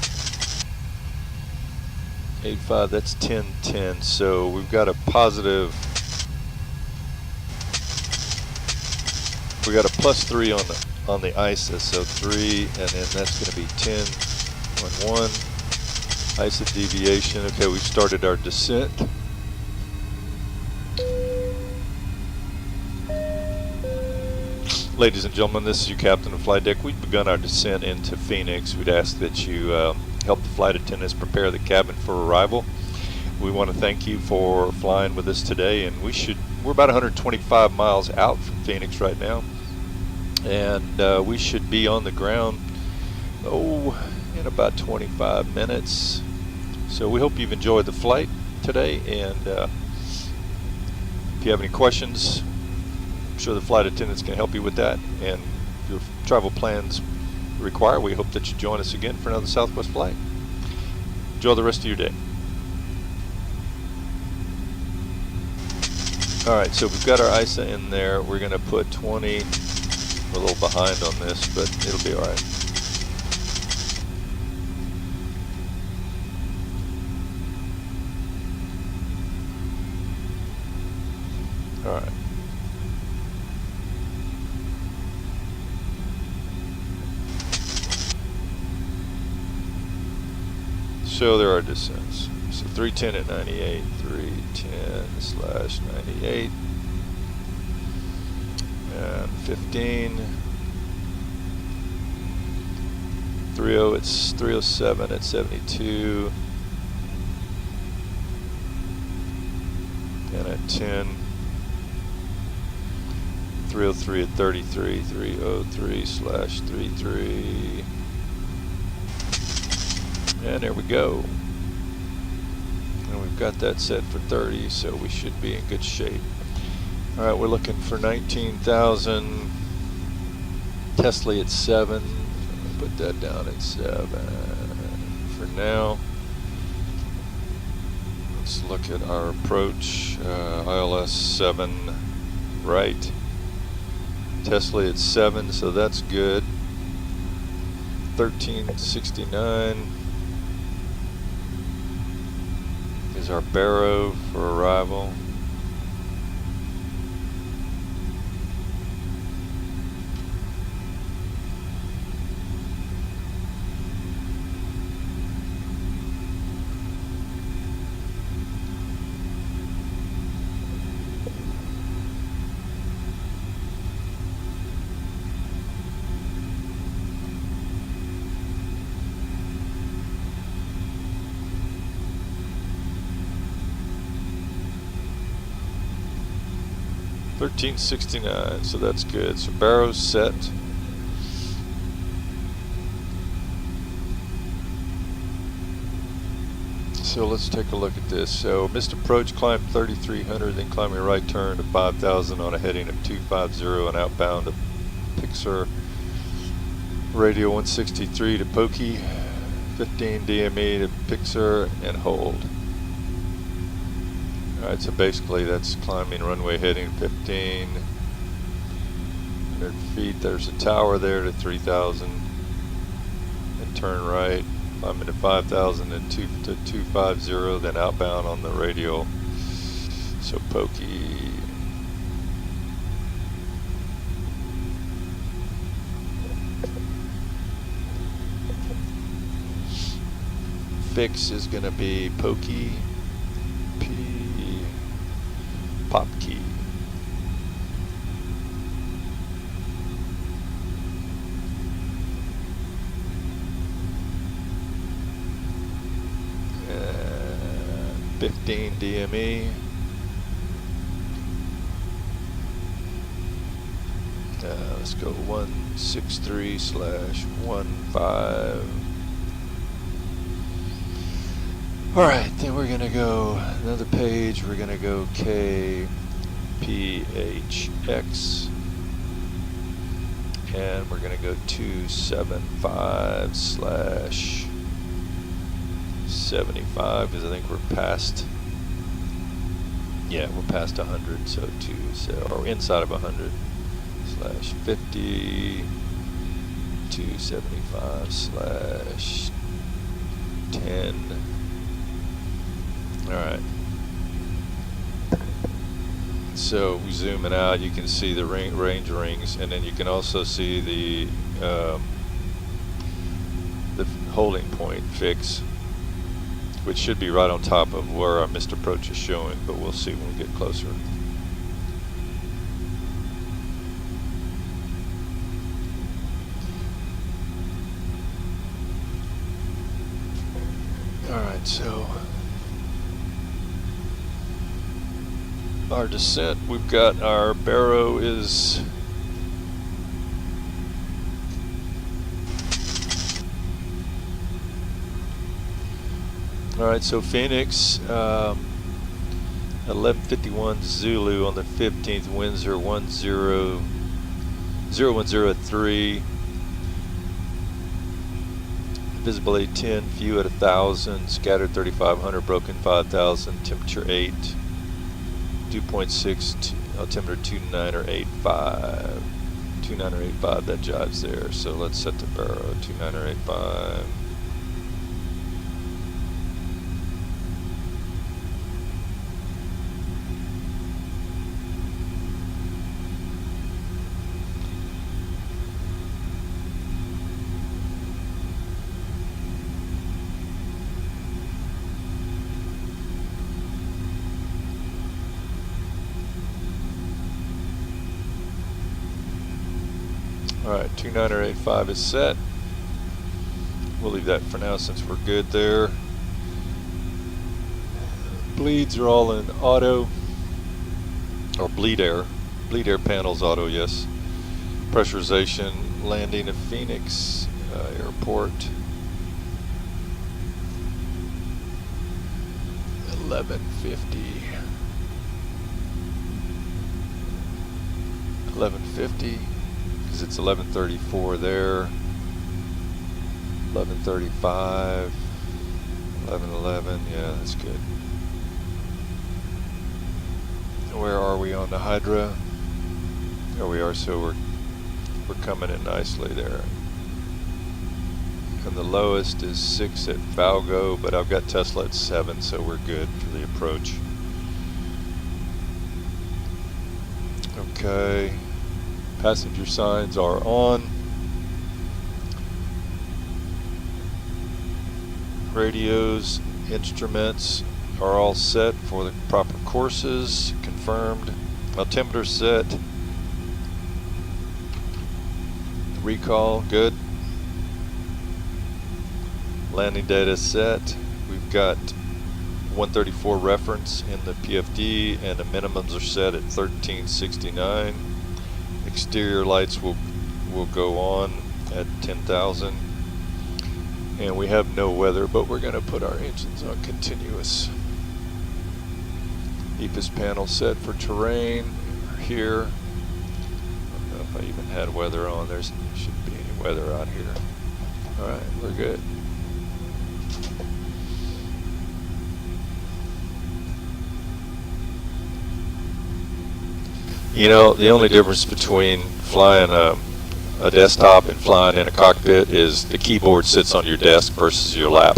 85, that's 1010. So we've got a positive. We got a +3 on the ISA, so 3, and then that's going to be 10.1. ISA deviation. Okay, we've started our descent. Ladies and gentlemen, this is your captain of flight deck. We've begun our descent into Phoenix. We'd ask that you help the flight attendants prepare the cabin for arrival. We want to thank you for flying with us today, and we're about 125 miles out from Phoenix right now, and we should be on the ground in about 25 minutes. So we hope you've enjoyed the flight today, and if you have any questions, I'm sure the flight attendants can help you with that, and if your travel plans require, we hope that you join us again for another Southwest flight. Enjoy the rest of your day. Alright, so we've got our ISA in there. We're going to put 20. We're a little behind on this, but it'll be alright. Alright. So there are descents. So 310 at 98, 310/98, and 15. 30, it's 307 at 72, and at 10. 303 at 33, 303/33. And there we go. And we've got that set for 30, so we should be in good shape. Alright, we're looking for 19,000. Tesla at 7. Put that down at 7 for now. Let's look at our approach. ILS 7 right. Tesla at 7, so that's good. 1369 is our barrow for arrival. 1369, so that's good. So barrow's set. So let's take a look at this. So missed approach, climbed 3,300, then climbing right turn to 5,000 on a heading of 250 and outbound to Pixar. Radio 163 to Pokey, 15 DME to Pixar, and hold. Alright, so basically that's climbing runway heading 1,500 feet. There's a tower there to 3,000 and turn right. Climbing to 5,000 and 250, then outbound on the radial. So Pokey. Fix is going to be Pokey P Pop Key. And 15 DME. Let's go 163/15. Alright, then we're going to go another page. We're going to go KPHX. And we're going to go 275/75 because I think we're past. Yeah, we're past 100, so or inside of 100/50. 275/10. Alright, so we zoom it out, you can see the range rings, and then you can also see the holding point fix, which should be right on top of where our missed approach is showing, but we'll see when we get closer. Alright, so our descent, we've got our barrow is alright, so Phoenix 1151 Zulu on the 15th, Windsor 0103, visibility 10, view at 1,000, scattered 3,500, broken 5,000, temperature 8, dew point 6, altimeter 29 or 85. 29 or 85, that jives there. So let's set the barrow 29 or 85. Alright, 29 or 85 is set. We'll leave that for now since we're good there. Bleeds are all in auto, or bleed air panels auto, yes. Pressurization, landing of Phoenix airport. 1150. 1150. It's 1134 there, 1135, 1111, yeah, that's good. Where are we on the Hydra? There we are, so we're coming in nicely there. And the lowest is 6 at Valgo, but I've got Tesla at 7, so we're good for the approach. Okay. Passenger signs are on. Radios, instruments are all set for the proper courses. Confirmed. Altimeter set. Recall, good. Landing data set. We've got 134 reference in the PFD, and the minimums are set at 1369. Exterior lights will go on at 10,000. And we have no weather, but we're going to put our engines on continuous. EPIS panel set for terrain here. I don't know if I even had weather on. There shouldn't be any weather out here. Alright, we're good. You know, the only difference between flying a desktop and flying in a cockpit is the keyboard sits on your desk versus your lap.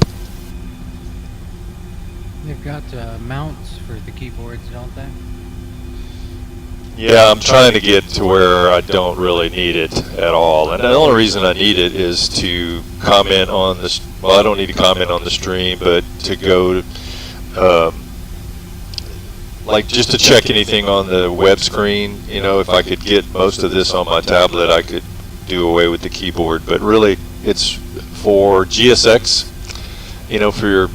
They've got mounts for the keyboards, don't they? Yeah, I'm trying to get to where I don't really need it at all. And the only reason I need it is to comment on this. Well, I don't need to comment on the stream, but to go to, like just to check anything on the web screen. You know, if I could get most of this on my tablet, I could do away with the keyboard. But really, it's for GSX, you know, for your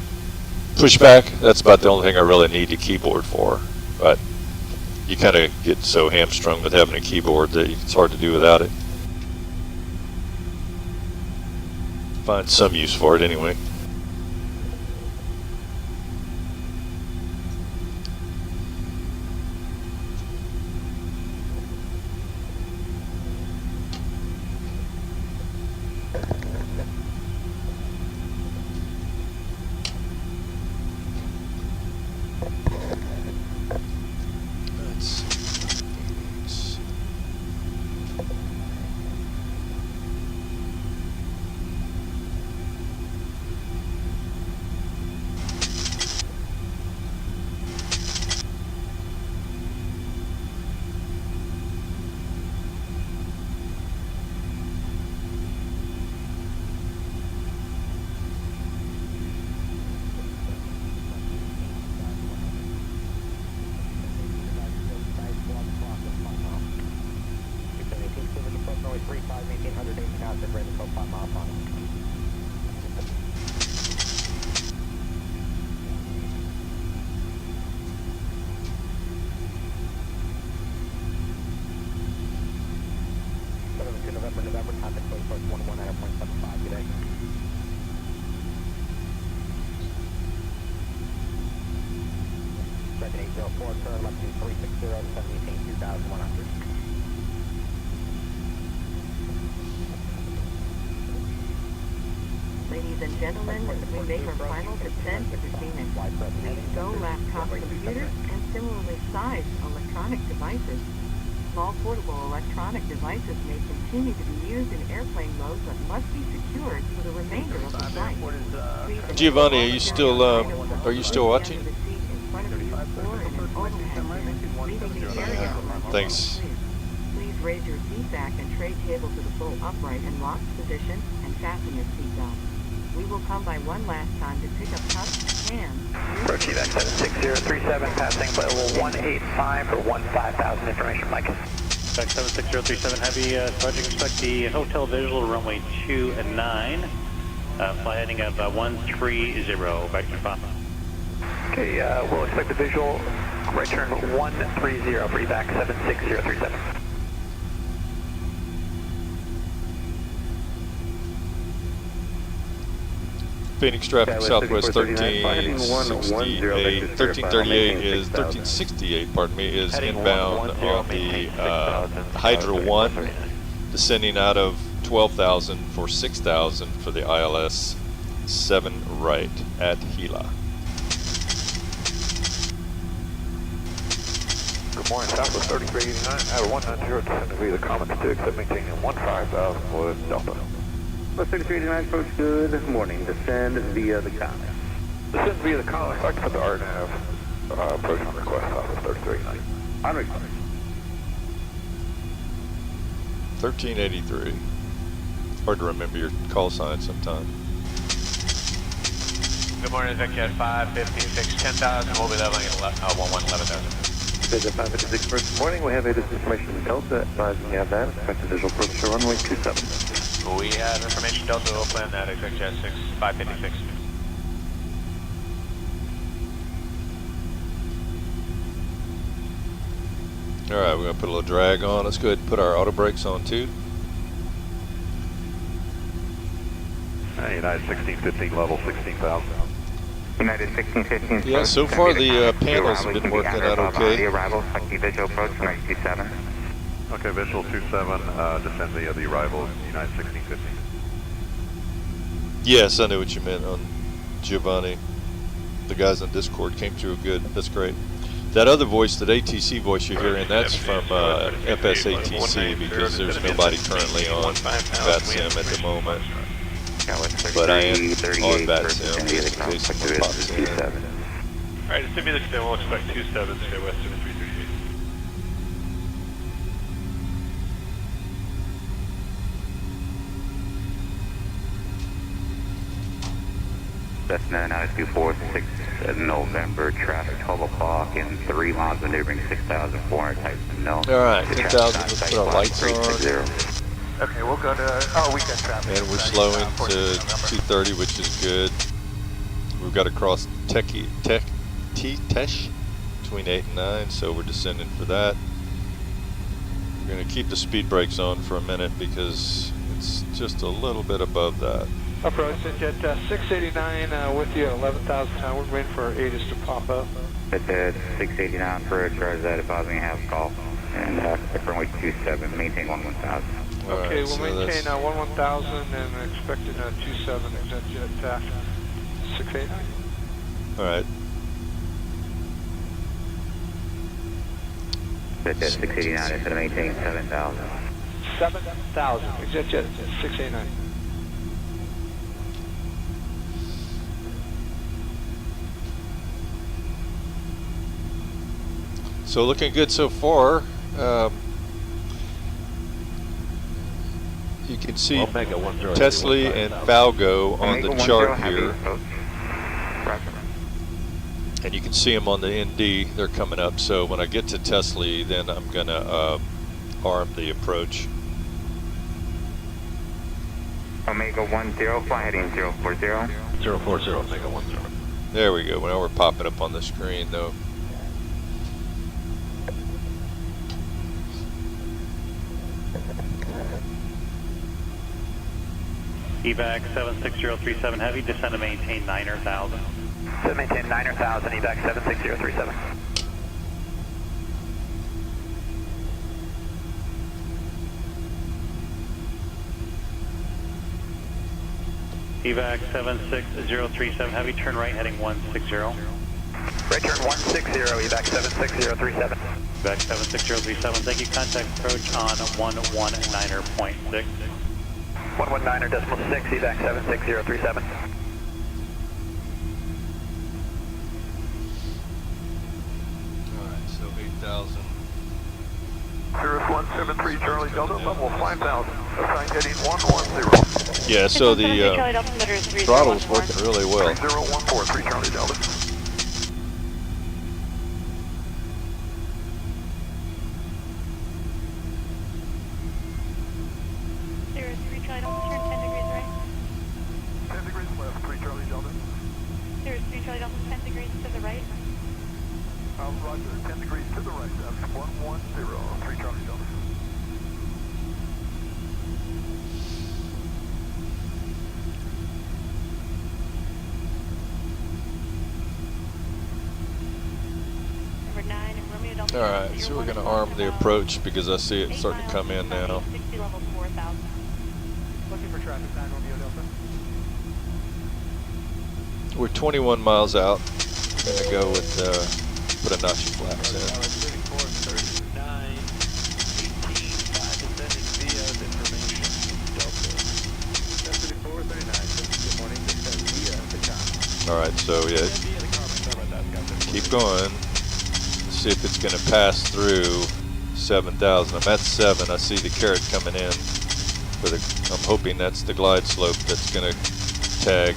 pushback. That's about the only thing I really need the keyboard for. But you kind of get so hamstrung with having a keyboard that it's hard to do without it. Find some use for it anyway. Ladies and gentlemen, we make our final descent to Phoenix. Please go laptop computers and similarly sized electronic devices. Small portable electronic devices may continue to be used in airplane mode but must be secured for the remainder of the flight. Giovanni, are you still watching? Thanks. Please raise your seat back and tray table to the full upright and locked position and fasten your seatbelt. We will come by one last time to pick up cups, hands. Approach evac 76037, passing level 185 for 15,000 information, Mike. Back 76037 Heavy, Sergeant, expect the hotel visual runway 29, fly heading of 130, vector 5. Okay, we'll expect the visual, right turn 130 for evac 76037. Phoenix traffic Southwest 1368. 1338 is 1368. Pardon me, is inbound on the Hydra 1, descending out of 12,000 for 6,000 for the ILS 7 right at Gila. Good morning, Southwest 3389, out of 190, descending via the Common 6, maintaining 15,000 for Delta. Southwest 3389, approach, good morning, descend via the Common. Descend via the Common, I'd like to put the RNAV approach on request, Southwest 3389. On request. 1383. Hard to remember your call sign sometime. Good morning, Victor 556, 10,000, we'll be leveling at 11,000. Visit 556 first morning, we have ATIS information from Delta, advising you have that, expected visual approach to runway 27. We have information Delta, we'll plan that, Exec Jet 556. All right, we're gonna put a little drag on. Let's go ahead and put our auto brakes on too. United 1615 level 16,000. United 1615. Yeah, so far the panels have been working out okay. Arrival, visual approach from 27. Okay, visual 27, descend the arrival, United 1615. Yes, I know what you meant on Giovanni. The guys on Discord came through good. That's great. That other voice, that ATC voice you're hearing, that's from FSC.IT because there's nobody currently on VATSIM at the moment. But I am on VATSIM just in case someone pops in. Alright, it's going to be the we'll expect 27, stay west of 338. That's 924 November, traffic 12 o'clock and 3 miles maneuvering 6,400 types of no. Alright, 10,000, let's put our lights on. Okay, we'll go to weekend traffic. And we're slowing to 230, which is good. We've got to cross Tesh between 8 and 9, so we're descending for that. We're going to keep the speed brakes on for a minute because it's just a little bit above that. Approach at 689 with you, 11,000 time. We're waiting for our ATIS to pop up. At 689 for charge that advising half call. And runway 27, maintain 11,000. Okay, right, we'll maintain 11,000 and expecting 27 exit jet 689. Alright. At 689, it's going to maintain 7,000. 7,000, exit jet 689. So looking good so far. You can see Tesla and Falgo on the chart here. And you can see them on the ND, they're coming up. So when I get to Tesla, then I'm going to arm the approach. Omega 10, fly heading 040. 040, Omega 10. There we go. Now we're popping up on the screen though. Evac 76037 Heavy, descend to maintain 9,000. To maintain 9,000, evac 76037. Evac 76037 Heavy, turn right heading 160. Right turn 160, evac 76037. Evac 76037, thank you. Contact approach on 119.6. 119.6, evac 76037. Alright, so 8,000. Cirrus 173 Charlie Delta, level 5,000, assigned heading 110. Yeah, so the throttle's working really well. 3014, 3 Charlie Delta. Cirrus 3 Charlie Delta, turn 10 degrees right. 10 degrees left, 3 Charlie Delta. Cirrus 3 Charlie Delta, 10 degrees to the right. Roger, 10 degrees to the right, that's 110, 3 Charlie Delta. Number 9, Romeo Delta. Alright, so we're going to arm the approach because I see it starting to come in now. 60 level 4,000. Looking for traffic 9 Romeo Delta. We're 21 miles out. We're going to go with put a notch of flaps in. 34, 39, 18, 5 descending via information. Delta. 34, 39, good morning, descend via the car. Alright, so yeah, keep going. Let's see if it's going to pass through 7,000. I'm at 7. I see the carrot coming in. I'm hoping that's the glide slope that's going to tag.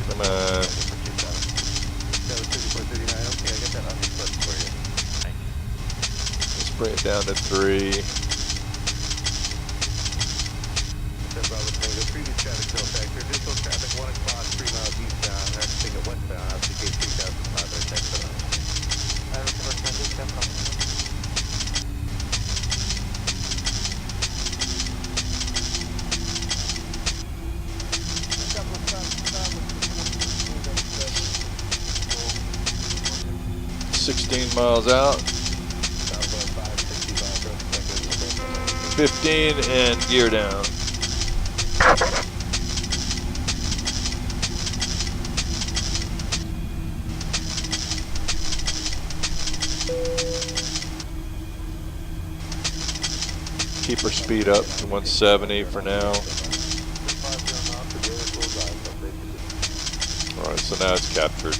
Come on. Let's bring it down to 3. Previous traffic fill factor, additional traffic 1 o'clock, 3 miles 16 miles out. 15 and gear down. Keep our speed up to 170 for now. Alright, so now it's captured.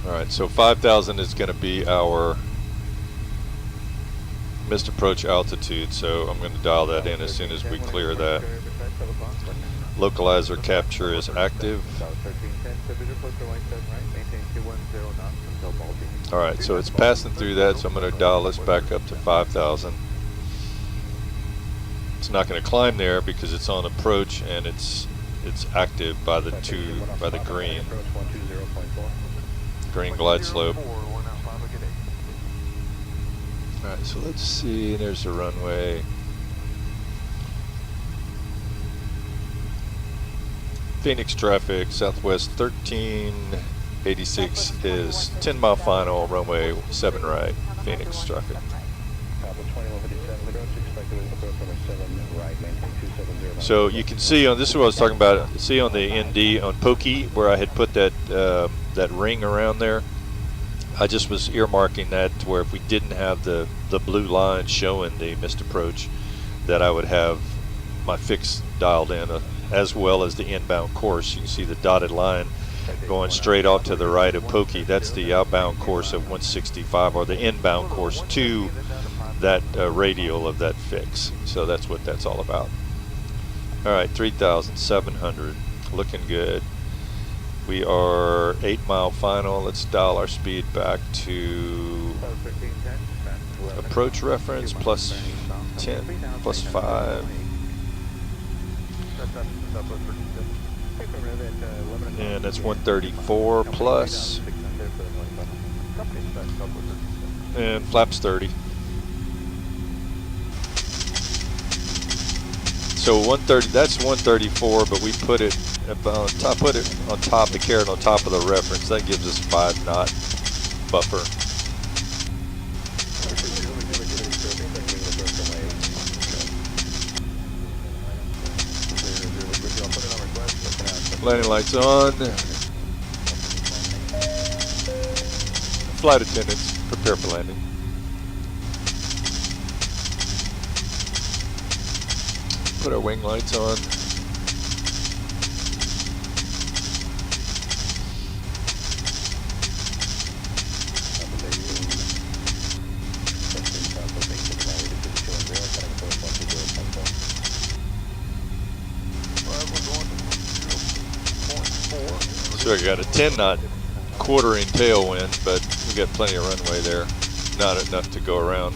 Alright, so 5,000 is going to be our missed approach altitude, so I'm going to dial that in as soon as we clear that. Localizer capture is active. Alright, so it's passing through that, so I'm going to dial this back up to 5,000. It's not going to climb there because it's on approach and it's active by the green glide slope. Alright, so let's see, there's the runway. Phoenix traffic, Southwest 1386 is 10 mile final, runway 7 right, Phoenix traffic. So you can see on this is what I was talking about. See on the ND on Pokey where I had put that that ring around there. I just was earmarking that to where if we didn't have the blue line showing the missed approach, that I would have my fix dialed in as well as the inbound course. You can see the dotted line going straight off to the right of Pokey. That's the outbound course of 165, or the inbound course to that radial of that fix. So that's what that's all about. Alright, 3,700, looking good. We are 8 mile final. Let's dial our speed back to approach reference plus 10 plus 5. And that's 134 plus. And flaps 30. So 130, that's 134, but we put it on top, the carrot on top of the reference. That gives us 5 knot buffer. Landing lights on. Flight attendants, prepare for landing. Put our wing lights on. So I got a 10 knot quartering tailwind, but we got plenty of runway there. Not enough to go around.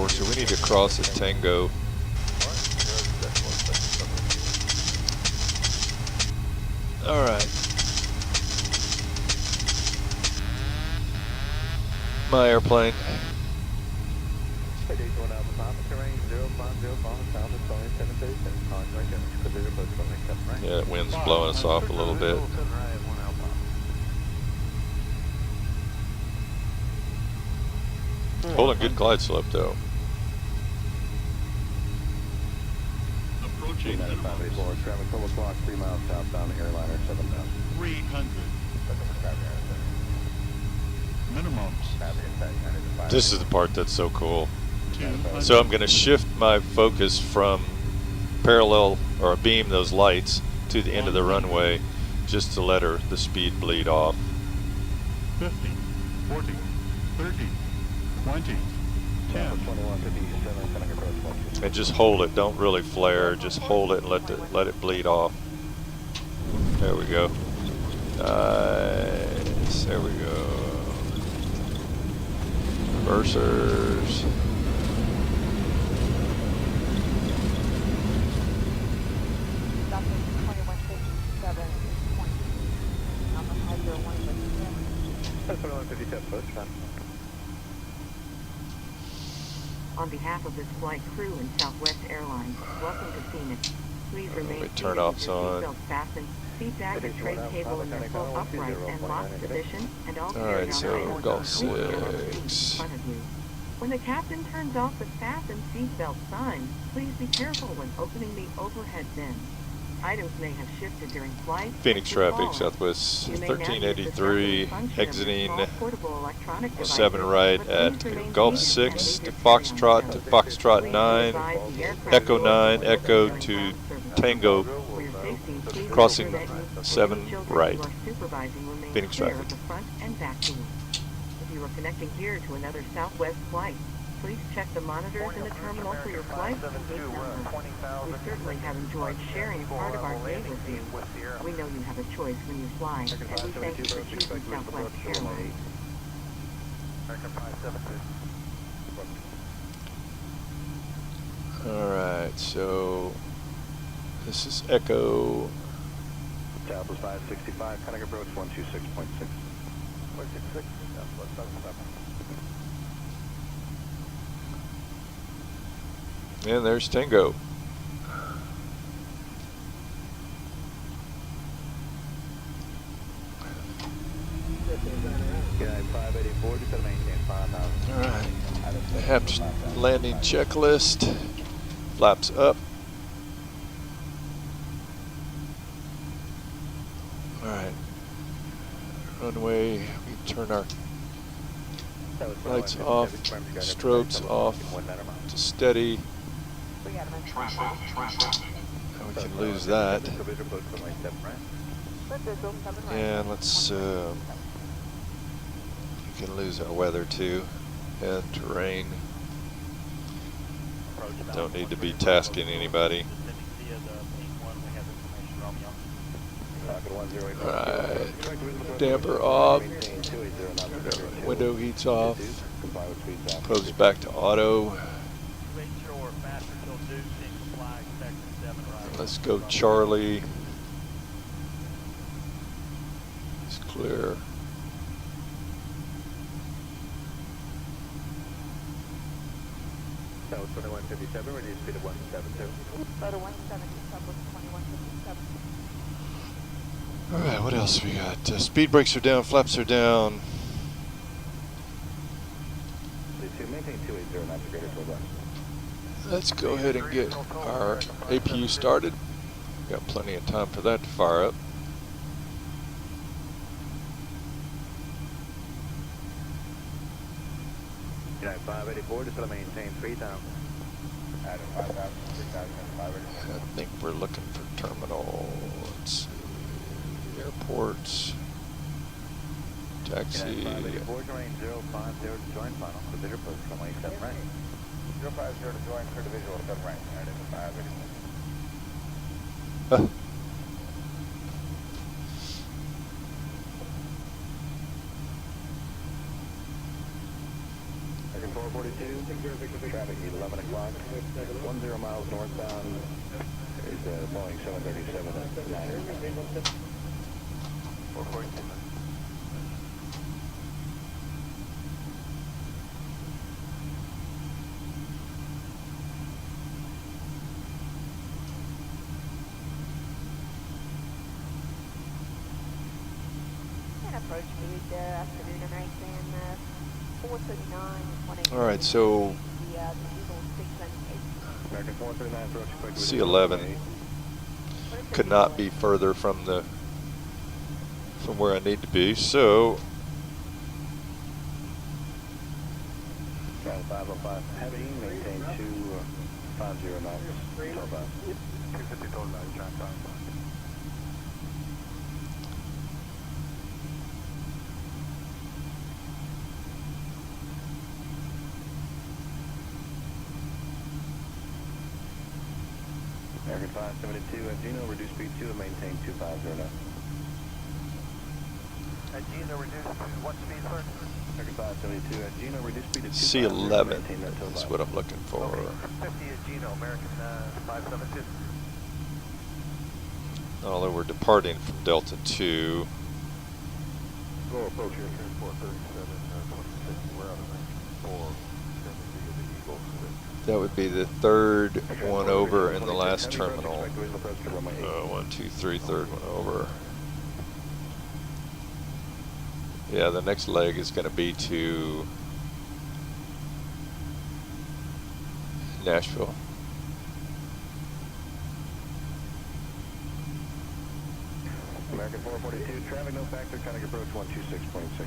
So we need to cross at Tango. All right. My airplane. Yeah, the wind's blowing us off a little bit. Holding good glide slope though. Approaching traffic 12 o'clock, 3 miles southbound, airliner 7000. 300. Minimums. This is the part that's so cool. 200. So I'm going to shift my focus from parallel or beam those lights to the end of the runway just to let the speed bleed off. 50, 40, 30, 20, 10. And just hold it. Don't really flare. Just hold it and let it bleed off. There we go. Nice. There we go. Reversers. On behalf of this flight crew and Southwest Airlines, welcome to Phoenix. Please remain Turn seated offs with your on. seatbelts fastened, seat back and tray table in their full upright and locked position, and all All right, carry-on so items Gulf on the seat in 6. front of you. When the captain turns off the fasten seatbelt sign, please be careful when opening the overhead bin. Items may have shifted during flight. Phoenix or traffic, fall. Southwest You may now use the 1383, function of the exiting small portable electronic 7 devices, right but at please remain Gulf seated 6 and to leave your carry-on Foxtrot to items. Foxtrot Please 9, advise the aircraft Echo doors 9, will open Echo during to ground service. Tango, For your safety, please crossing ensure that you and 7 the children right. you are supervising remain Phoenix clear traffic. of the front and back doors. If you are connecting here to another Southwest flight, please check the monitors in the terminal for your flight and gate number. We certainly have enjoyed sharing part of our day with you. We know you have a choice when you fly, and we thank you for choosing Southwest Airlines. Alright, so this is Echo. Southwest 565, Cunningham approach 126.6. 166, Southwest 77. And there's Tango. Alright. HAPS landing checklist. Flaps up. Alright. Runway. We turn our lights off. Strobes off to steady. And we can lose that. And let's we can lose our weather too and terrain. Don't need to be tasking anybody. Alright, damper off, window heats off, probes back to auto. Let's go Charlie. It's clear. That was 2157, ready to speed of 172. Photo 170, Southwest 2157. Alright, what else we got? Speed brakes are down, flaps are down. Maintain 280, not the greater to west. Let's go ahead and get our APU started. Got plenty of time for that to fire up. United 584, just want to maintain 3,000. I think we're looking for terminal. Let's see. Airports. Taxi. United 584, terrain 050 to join final. Provision post from 7 right. 050 to join for visual 7 right. United 584. Second 442, traffic 11 o'clock, 10 miles northbound is Boeing 737 at 9. 442. Alright, so C11 could not be further from where I need to be, so 505 heavy, maintain 250 knots, 250 total knots, John 5. American 572 at Gino, reduce speed 2 and maintain 250 knots. At Gino, reduce to what speed, sir? American 572 at Gino, reduce speed to 250, C11 maintain that total is knots. what I'm looking for. 50 at Gino, American 572. Although we're departing from Delta 2. Go approach here, transport 3726. We're out of range 4. The Eagle 6. That would be the third one over in the last terminal. 1, 2, 3, third one over. Yeah, the next leg is going to be to Nashville. American 442, traffic no factor, Conic approach 126.6.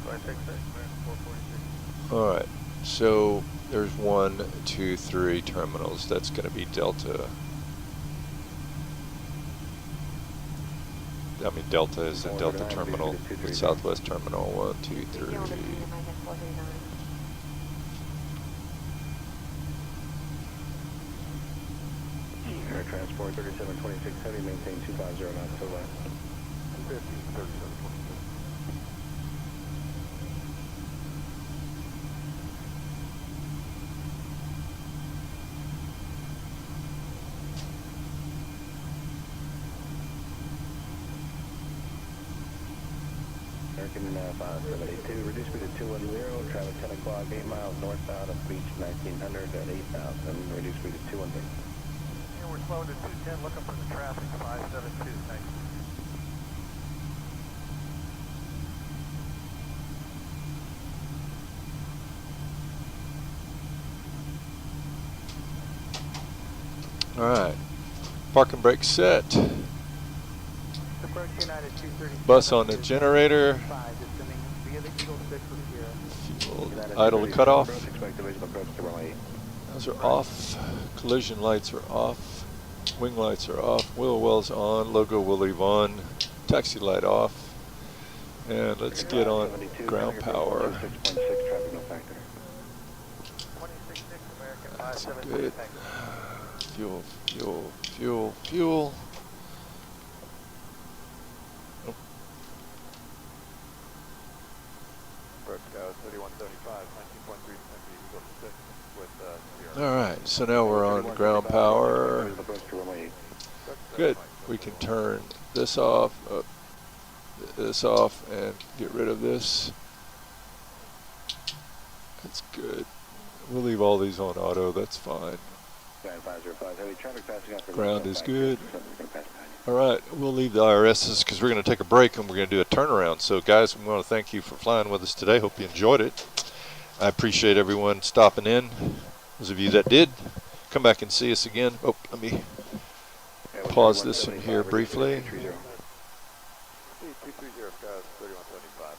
446. Alright, so there's 1, 2, 3 terminals. That's going to be Delta. I mean, Delta is the Delta terminal, the Southwest terminal. 1, 2, 3. Air transport 3726 heavy, maintain 250 knots to left. 50, 3726. American 572, reduce speed to 210, traffic 10 o'clock, 8 miles northbound of Beach 1900 at 8,000, reduce speed to 210. And we're slowing to 210, looking for the traffic, 572, thanks. Alright, parking brake set. Bus on the generator. Fuel idle cutoff. Those are off. Collision lights are off. Wing lights are off. Wheel wells on. Logo will leave on. Taxi light off. And let's get on ground power. That's good. Fuel, fuel, fuel, fuel. Alright, so now we're on ground power. Good. We can turn this off, and get rid of this. That's good. We'll leave all these on auto, that's fine. Ground is good. Alright, we'll leave the IRSs because we're going to take a break and we're going to do a turnaround. So guys, we want to thank you for flying with us today. Hope you enjoyed it. I appreciate everyone stopping in. Those of you that did, come back and see us again. Oh, let me pause this in here briefly. 230 guys, 3175.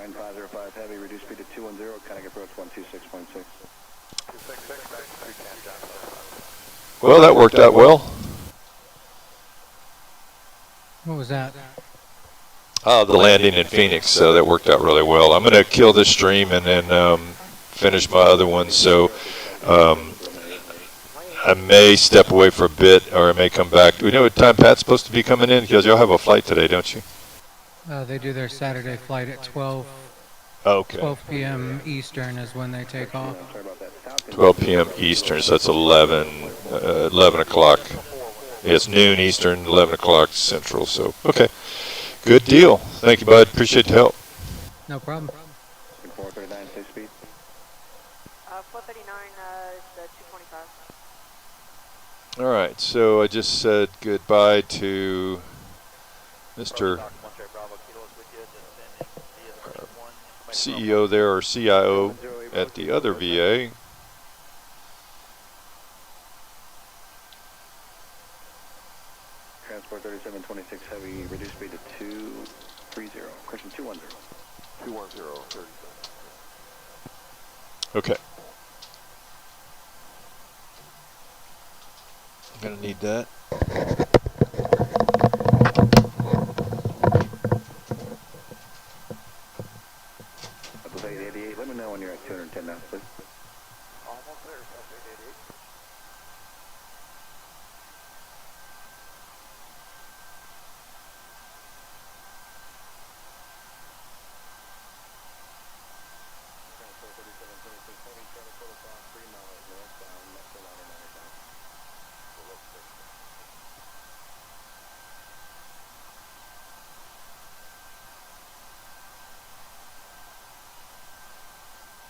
And 505 heavy, reduce speed to 210, Conic approach 126.6. Well, that worked out well. What was that? The landing in Phoenix, so that worked out really well. I'm going to kill this stream and then finish my other one. So I may step away for a bit, or I may come back. Do we know what time Pat's supposed to be coming in? Because y'all have a flight today, don't you? They do their Saturday flight at 12. Okay. 12 p.m. Eastern is when they take off. 12 p.m. Eastern, so that's 11 o'clock. Yeah, it's noon Eastern, 11 o'clock Central. So, okay. Good deal. Thank you, bud. Appreciate the help. No problem. All right, so I just said goodbye to Mr. CEO there, or CIO at the other VA. Transport 3726 Heavy, reduce speed to 230, correction 210. 210, 37. Okay. I'm gonna need that.